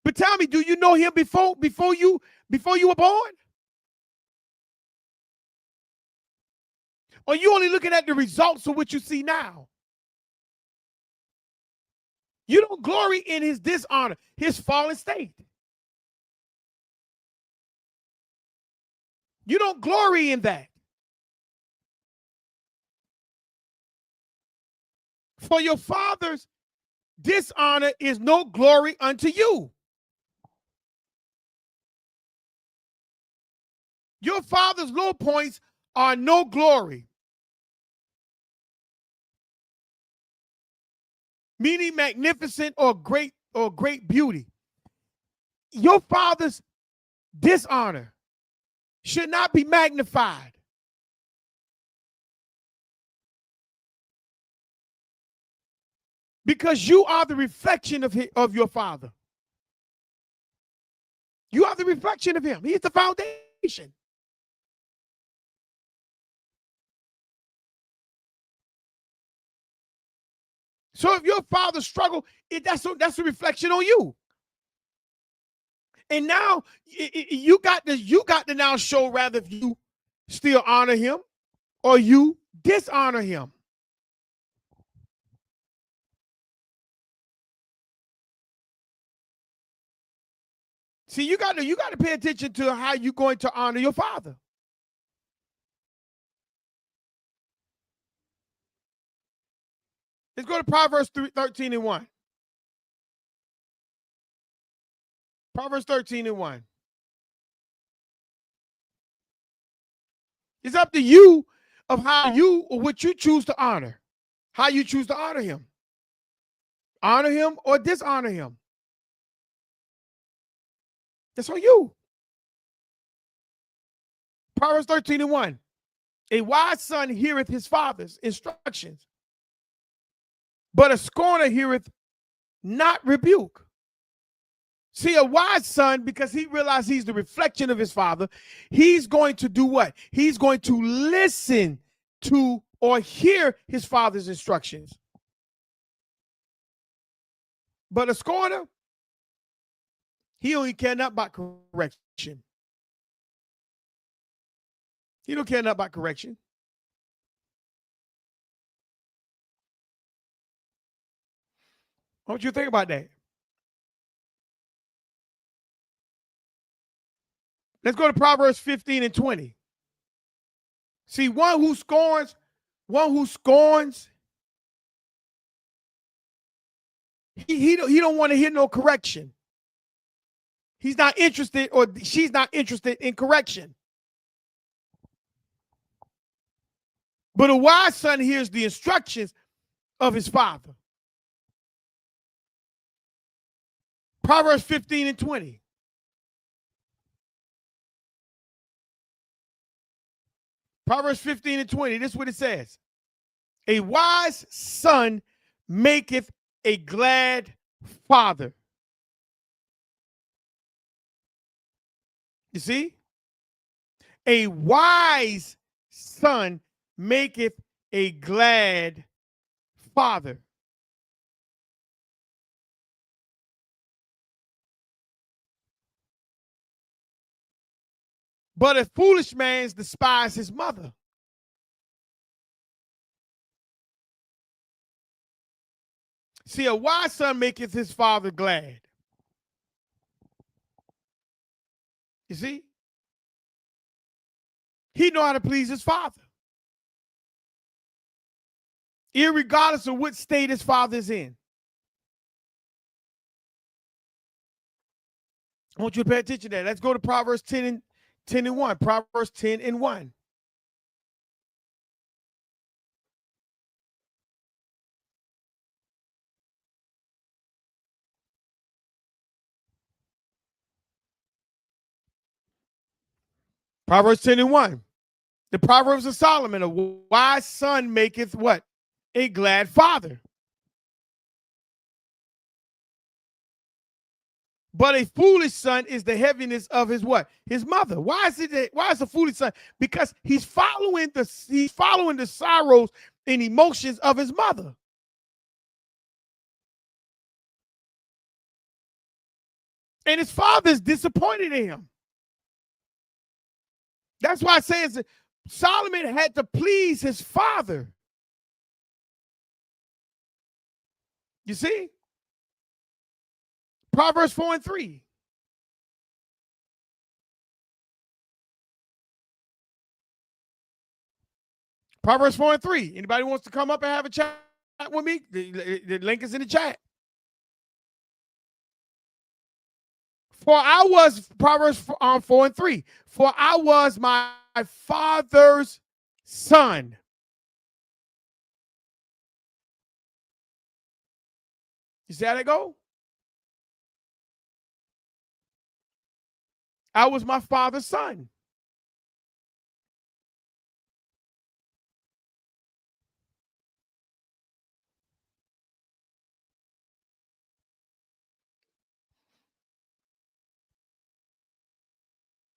But tell me, do you know him before you were born? Or you only looking at the results of what you see now? You don't glory in his dishonor, his fallen state. You don't glory in that. For your father's dishonor is no glory unto you. Your father's low points are no glory. Meaning magnificent or great beauty. Your father's dishonor should not be magnified. Because you are the reflection of your father. You are the reflection of him. He is the foundation. So if your father struggled, that's a reflection on you. And now you got to now show rather if you still honor him or you dishonor him. See, you got to pay attention to how you're going to honor your father. Let's go to Proverbs 13 and 1. Proverbs 13 and 1. It's up to you of how you or what you choose to honor. How you choose to honor him. Honor him or dishonor him. That's on you. Proverbs 13 and 1. A wise son heareth his father's instructions, but a scorner heareth not rebuke. See, a wise son, because he realized he's the reflection of his father, he's going to do what? He's going to listen to or hear his father's instructions. But a scorner, he only care not about correction. He don't care not about correction. I want you to think about that. Let's go to Proverbs 15 and 20. See, one who scorns, he don't want to hear no correction. He's not interested, or she's not interested in correction. But a wise son hears the instructions of his father. Proverbs 15 and 20. Proverbs 15 and 20. This is what it says. A wise son maketh a glad father. You see? A wise son maketh a glad father. But a foolish man despises his mother. See, a wise son maketh his father glad. You see? He know how to please his father. Irregardless of what state his father is in. I want you to pay attention to that. Let's go to Proverbs 10 and 1. Proverbs 10 and 1. Proverbs 10 and 1. The Proverbs of Solomon, a wise son maketh what? A glad father. But a foolish son is the heaviness of his what? His mother. Why is a foolish son? Because he's following the sorrows and emotions of his mother. And his father is disappointed in him. That's why it says that Solomon had to please his father. You see? Proverbs 4 and 3. Proverbs 4 and 3. Anybody wants to come up and have a chat with me? The link is in the chat. For I was, Proverbs 4 and 3. For I was my father's son. You see how that go? I was my father's son.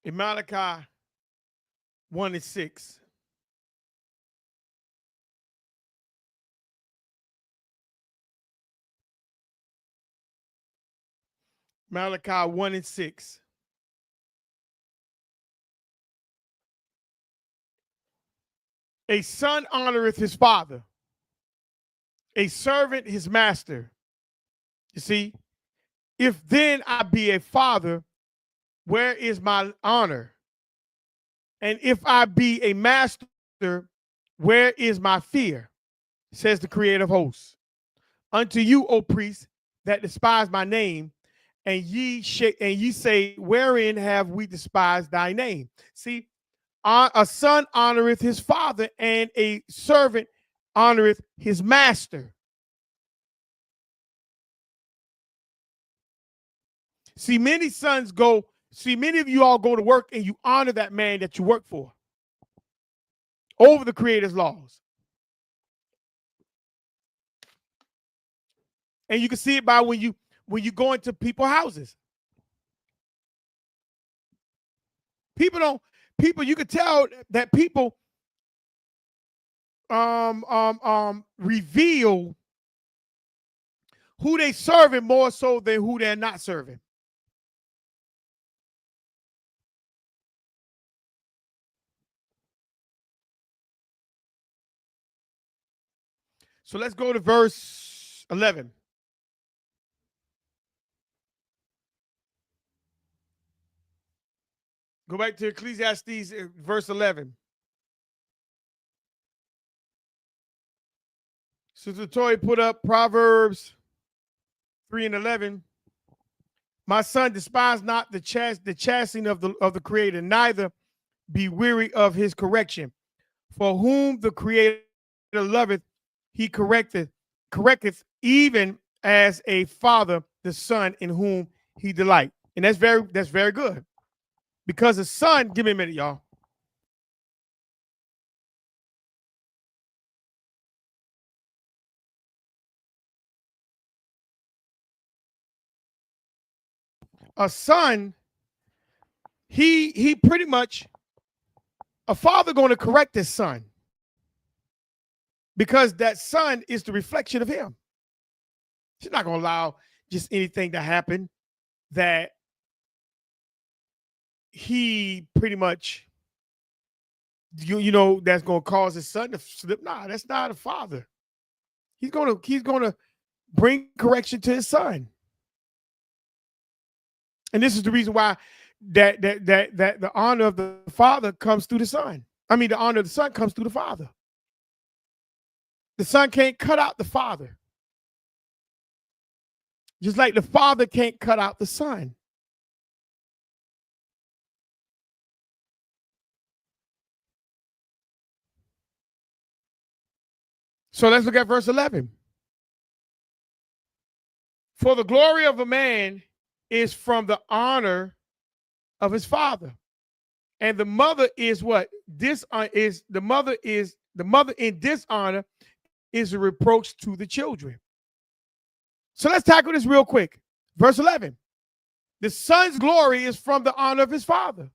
in Malachi 1:6. Malachi 1:6. A son honoreth his father, a servant his master. You see, if then I be a father, where is my honor? And if I be a master, where is my fear? Says the creator of hosts. Unto you, O priests, that despise my name, and ye say, wherein have we despised thy name? See, a son honoreth his father, and a servant honoreth his master. See, many of you all go to work and you honor that man that you work for over the creator's laws. And you can see it by when you go into people's houses. People, you can tell that people reveal who they serving more so than who they're not serving. So let's go to verse 11. Go back to Ecclesiastes, verse 11. Sister Toy put up Proverbs 3:11. My son, despise not the chastening of the Creator, neither be weary of his correction. For whom the Creator loveth, he correcteth, even as a father the son in whom he delight. And that's very good. Because the son, give me a minute, y'all. A son, he pretty much, a father going to correct his son, because that son is the reflection of him. He's not going to allow just anything to happen that he pretty much, that's going to cause his son to slip. Nah, that's not a father. He's going to bring correction to his son. And this is the reason why that the honor of the father comes through the son. I mean, the honor of the son comes through the father. The son can't cut out the father. Just like the father can't cut out the son. So let's look at verse 11. For the glory of a man is from the honor of his father. And the mother is what? The mother in dishonor is a reproach to the children. So let's tackle this real quick. Verse 11. The son's glory is from the honor of his father.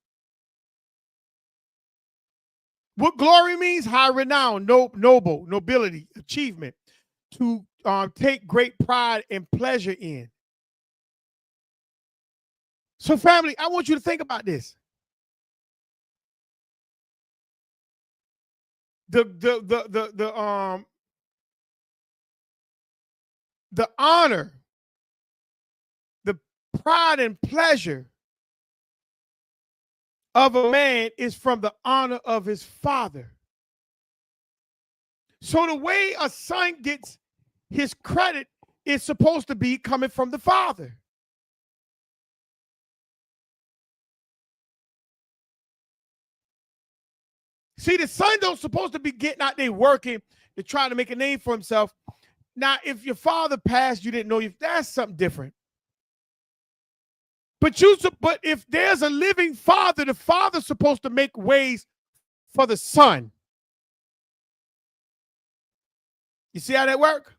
What glory means? High renown, noble, nobility, achievement, to take great pride and pleasure in. So, family, I want you to think about this. The honor, the pride and pleasure of a man is from the honor of his father. So the way a son gets his credit is supposed to be coming from the father. See, the son don't supposed to be getting out there working to try to make a name for himself. Now, if your father passed, you didn't know, if that's something different. But if there's a living father, the father's supposed to make ways for the son. You see how that work?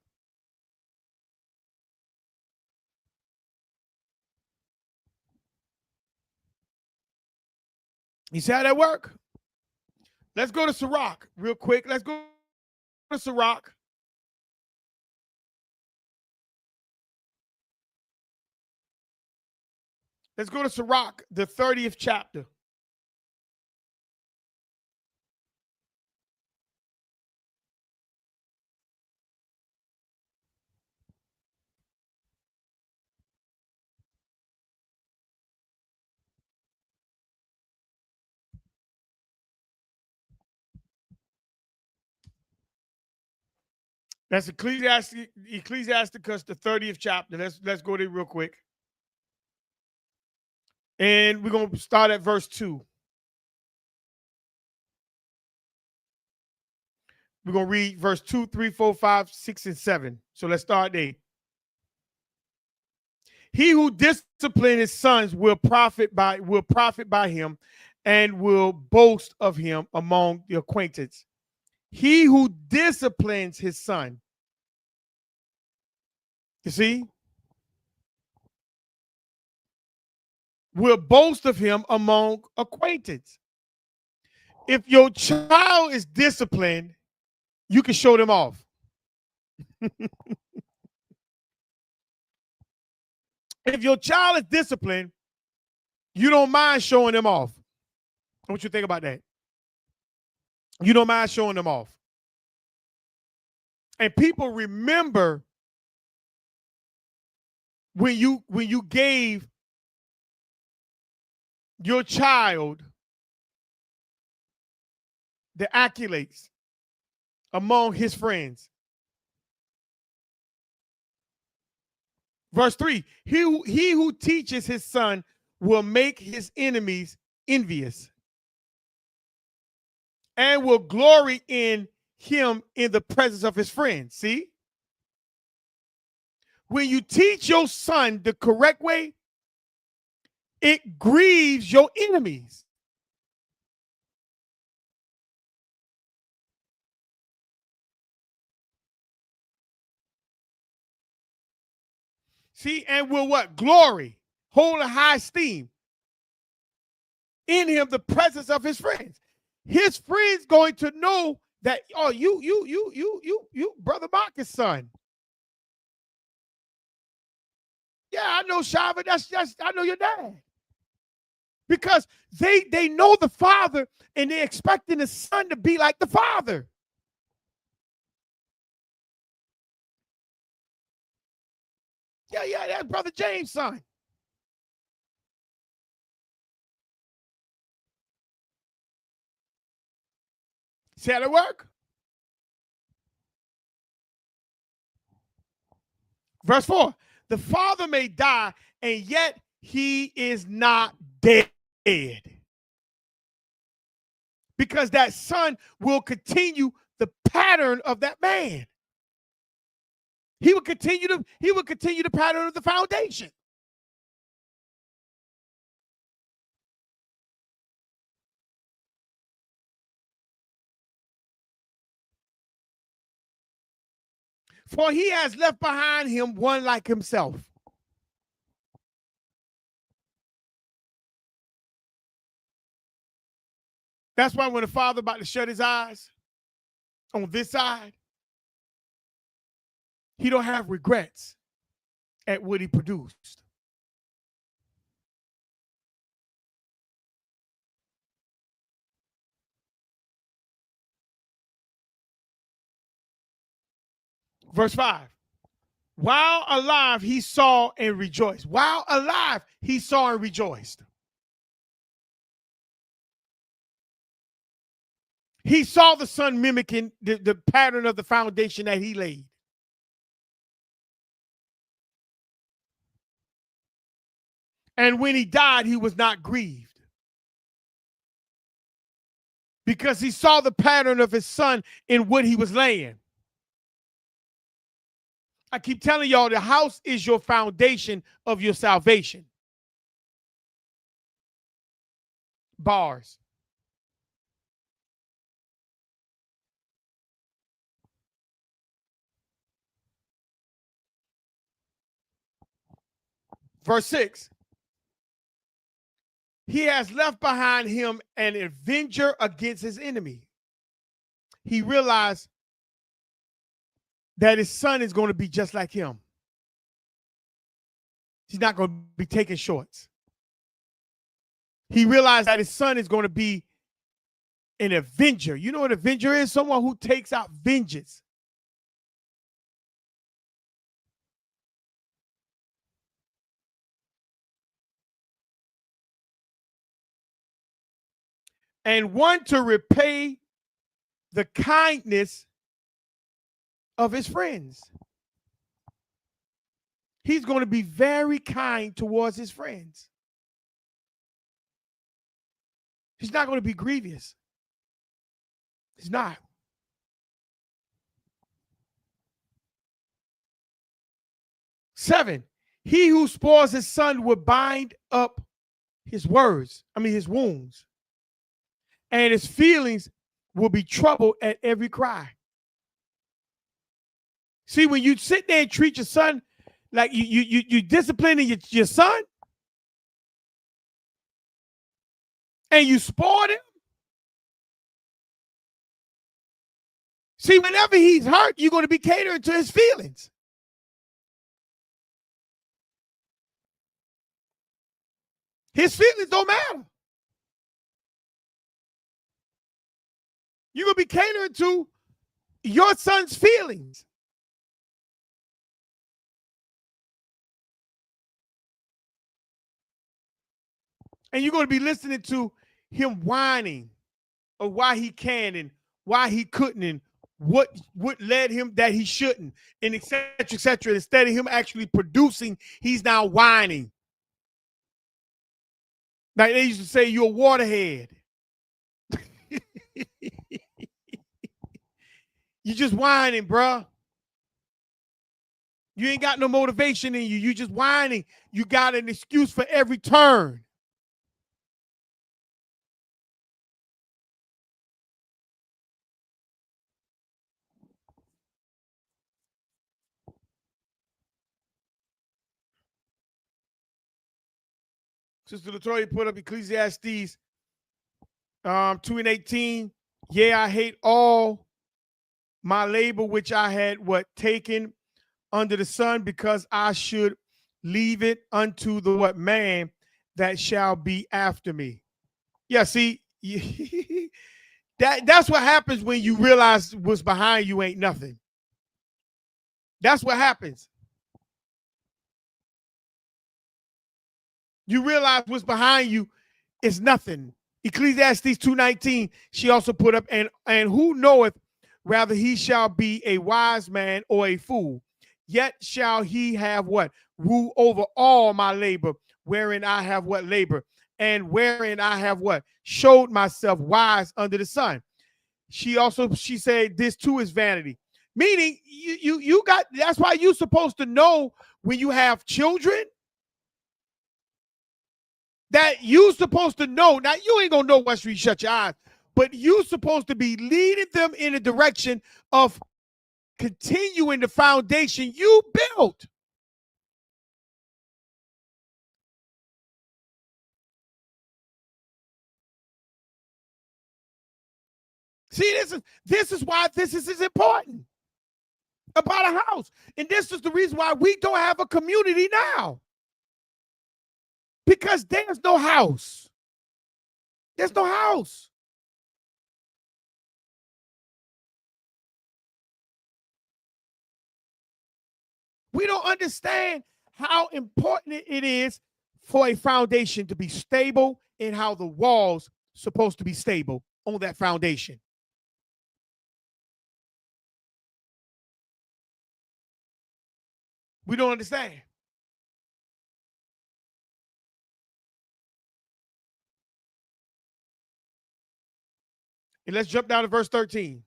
You see how that work? Let's go to sirach real quick. Let's go to sirach. Let's go to sirach, the 30th chapter. That's Ecclesiasticus, the 30th chapter. Let's go there real quick. And we're going to start at verse 2. We're going to read verse 2, 3, 4, 5, 6, and 7. So let's start there. He who disciplines his sons will profit by him and will boast of him among the acquaintance. He who disciplines his son. You see? Will boast of him among acquaintance. If your child is disciplined, you can show them off. If your child is disciplined, you don't mind showing them off. What you think about that? You don't mind showing them off. And people remember when you gave your child the accolades among his friends. Verse 3, he who teaches his son will make his enemies envious and will glory in him in the presence of his friends. See? When you teach your son the correct way, it grieves your enemies. See, and will what? Glory, hold a high esteem in him, the presence of his friends. His friends going to know that, oh, you, Brother Marcus' son. Yeah, I know Shava. That's I know your dad. Because they know the father and they're expecting the son to be like the father. Yeah, that's Brother James' son. See how that work? Verse 4, the father may die, and yet he is not dead. Because that son will continue the pattern of that man. He will continue the pattern of the foundation. For he has left behind him one like himself. That's why when the father about to shut his eyes on this side, he don't have regrets at what he produced. Verse 5. While alive, he saw and rejoiced. While alive, he saw and rejoiced. He saw the son mimicking the pattern of the foundation that he laid. And when he died, he was not grieved. Because he saw the pattern of his son in what he was laying. I keep telling y'all, the house is your foundation of your salvation. Bars. Verse 6. He has left behind him an avenger against his enemy. He realized that his son is going to be just like him. He's not going to be taking shorts. He realized that his son is going to be an avenger. You know what an avenger is? Someone who takes out vengeance. And one to repay the kindness of his friends. He's going to be very kind towards his friends. He's not going to be grievous. He's not. Seven, he who spoils his son will bind up his wounds, and his feelings will be troubled at every cry. See, when you sit there and treat your son like you disciplining your son, and you spoil him. See, whenever he's hurt, you're going to be catering to his feelings. His feelings don't matter. You're going to be catering to your son's feelings. And you're going to be listening to him whining of why he can and why he couldn't and what led him that he shouldn't, and et cetera, et cetera. Instead of him actually producing, he's now whining. Like they used to say, you're a waterhead. You just whining, bruh. You ain't got no motivation in you. You just whining. You got an excuse for every turn. Sister Latoya put up Ecclesiastes 2:18. Yeah, I hate all my labor which I had taken under the sun, because I should leave it unto the man that shall be after me. Yeah, see, that's what happens when you realize what's behind you ain't nothing. That's what happens. You realize what's behind you is nothing. Ecclesiastes 2:19, she also put up, and who knoweth whether he shall be a wise man or a fool? Yet shall he have rule over all my labor, wherein I have labor, and wherein I have showed myself wise under the sun. She said this too is vanity. Meaning you got, that's why you're supposed to know when you have children, that you supposed to know. Now, you ain't going to know once you shut your eyes, but you supposed to be leading them in a direction of continuing the foundation you built. See, this is why this is important about a house. And this is the reason why we don't have a community now. Because there's no house. There's no house. We don't understand how important it is for a foundation to be stable and how the walls supposed to be stable on that foundation. We don't understand. And let's jump down to verse 13.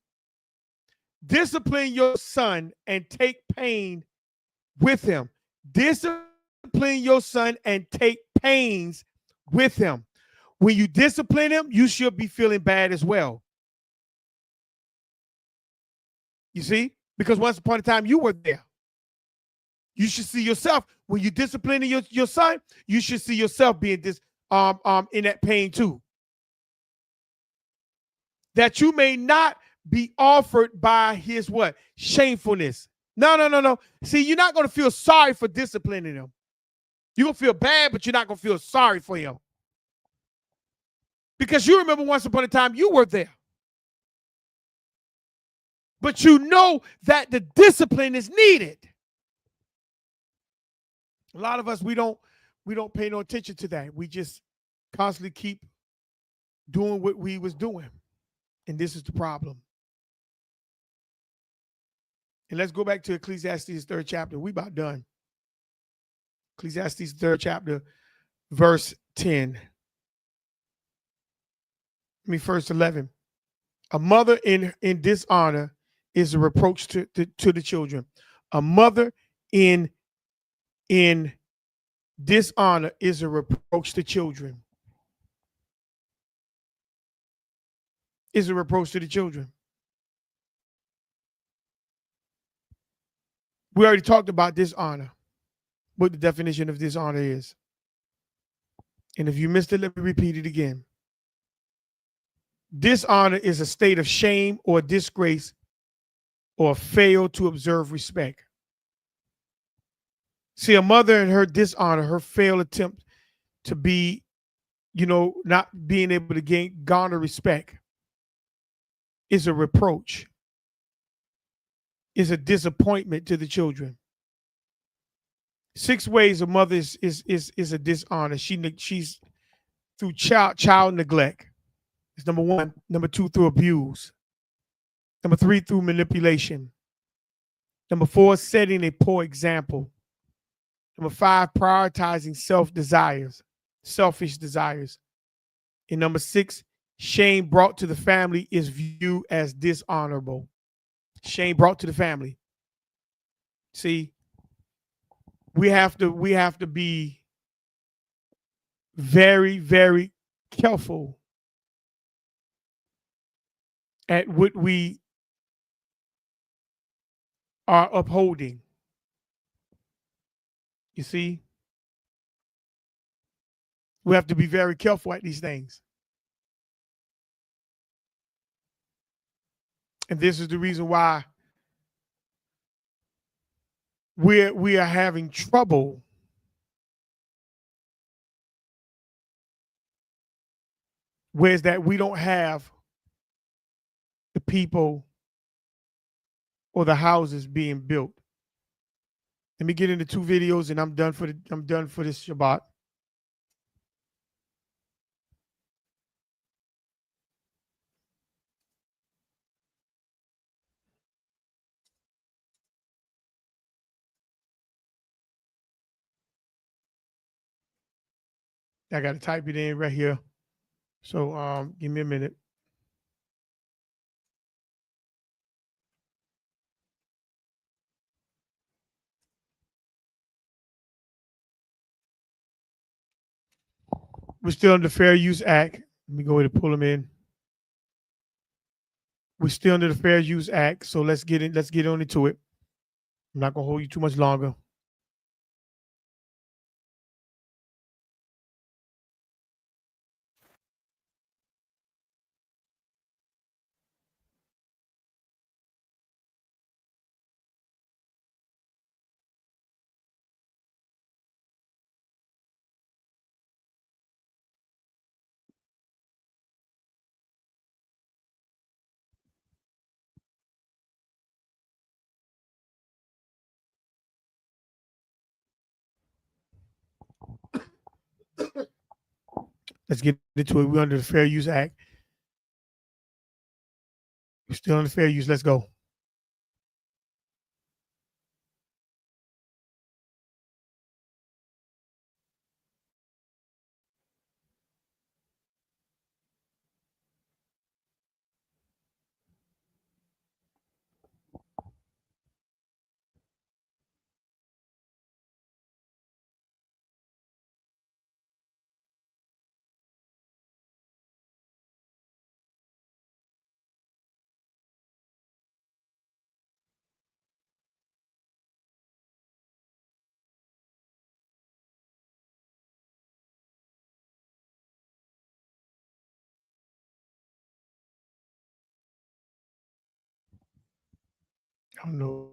Discipline your son and take pain with him. Discipline your son and take pains with him. When you discipline him, you should be feeling bad as well. You see? Because once upon a time you were there. You should see yourself, when you're disciplining your son, you should see yourself being in that pain too. That you may not be offered by his what? Shamefulness. No. See, you're not going to feel sorry for disciplining him. You're going to feel bad, but you're not going to feel sorry for him. Because you remember once upon a time you were there. But you know that the discipline is needed. A lot of us, we don't pay no attention to that. We just constantly keep doing what we was doing. And this is the problem. And let's go back to Ecclesiastes 3rd chapter. We about done. Ecclesiastes 3rd chapter, verse 10. Verse 11. A mother in dishonor is a reproach to the children. A mother in dishonor is a reproach to children. Is a reproach to the children. We already talked about dishonor, what the definition of dishonor is. And if you missed it, let me repeat it again. Dishonor is a state of shame or disgrace or fail to observe respect. See, a mother in her dishonor, her failed attempt to be, not being able to garner respect is a reproach, is a disappointment to the children. 6 ways a mother is a dishonor. She's through child neglect. It's number 1. Number 2, through abuse. Number 3, through manipulation. Number 4, setting a poor example. Number 5, prioritizing selfish desires. And number 6, shame brought to the family is viewed as dishonorable. Shame brought to the family. See, we have to be very, very careful at what we are upholding. You see, we have to be very careful at these things. And this is the reason why we are having trouble whereas that we don't have the people or the houses being built. Let me get into 2 videos and I'm done for this Shabbat. I got to type it in right here. So give me a minute. We're still under the Fair Use Act. Let me go ahead and pull them in. We're still under the Fair Use Act, so let's get on into it. I'm not gonna hold you too much longer. Let's get into it. We're under the Fair Use Act. We're still under fair use. Let's go. I don't know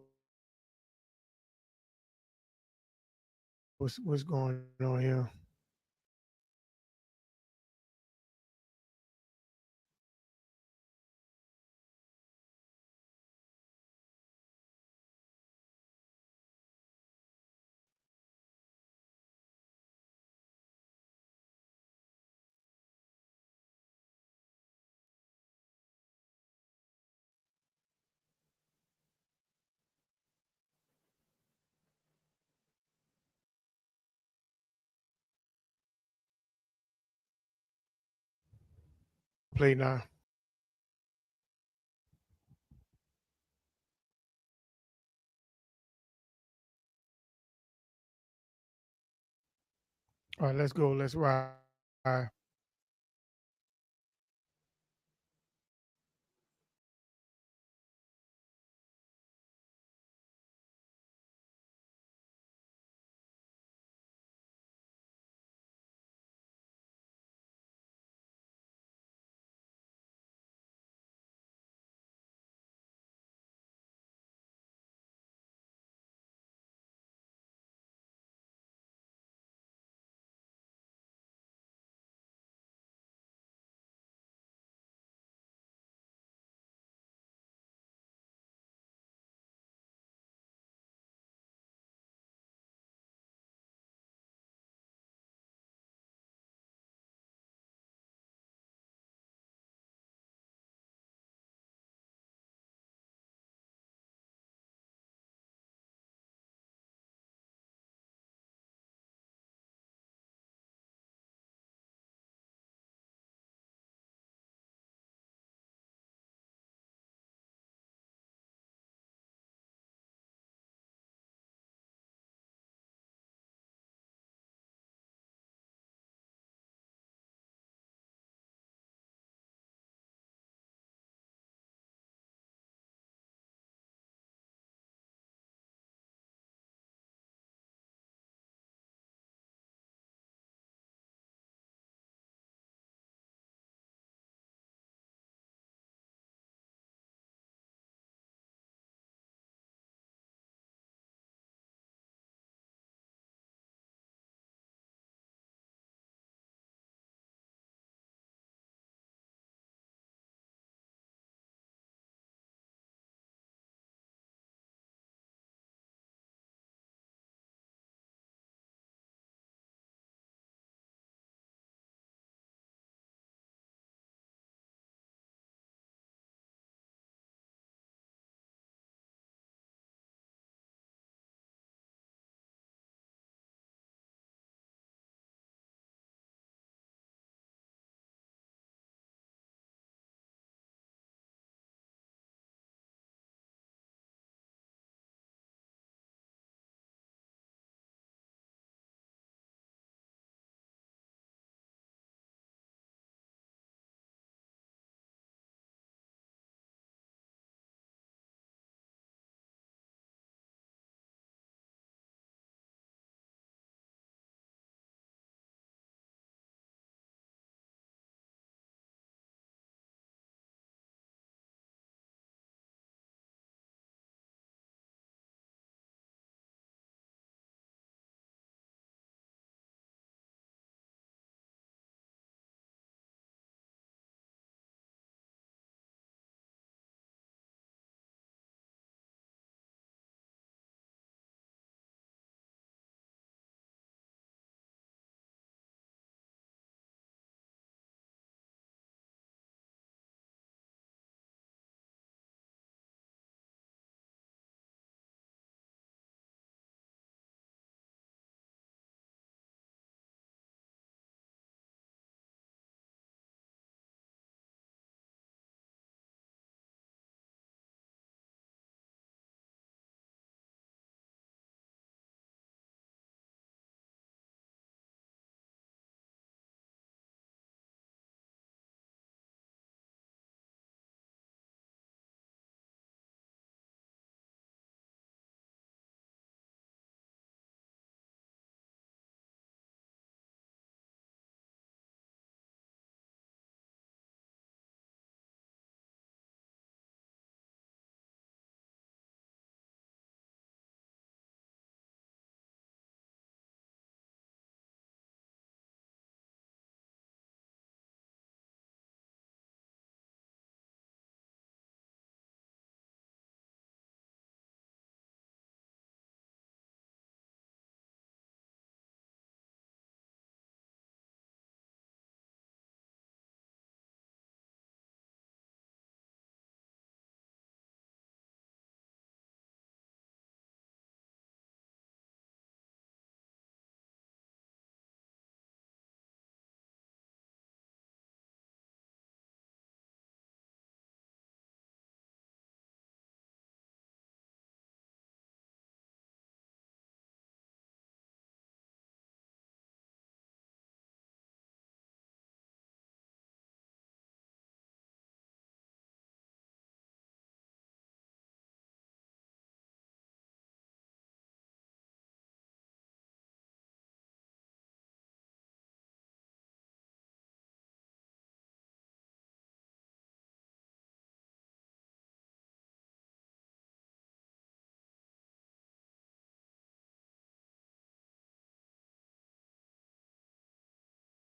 what's going on here. Play now. All right, let's go. Let's ride.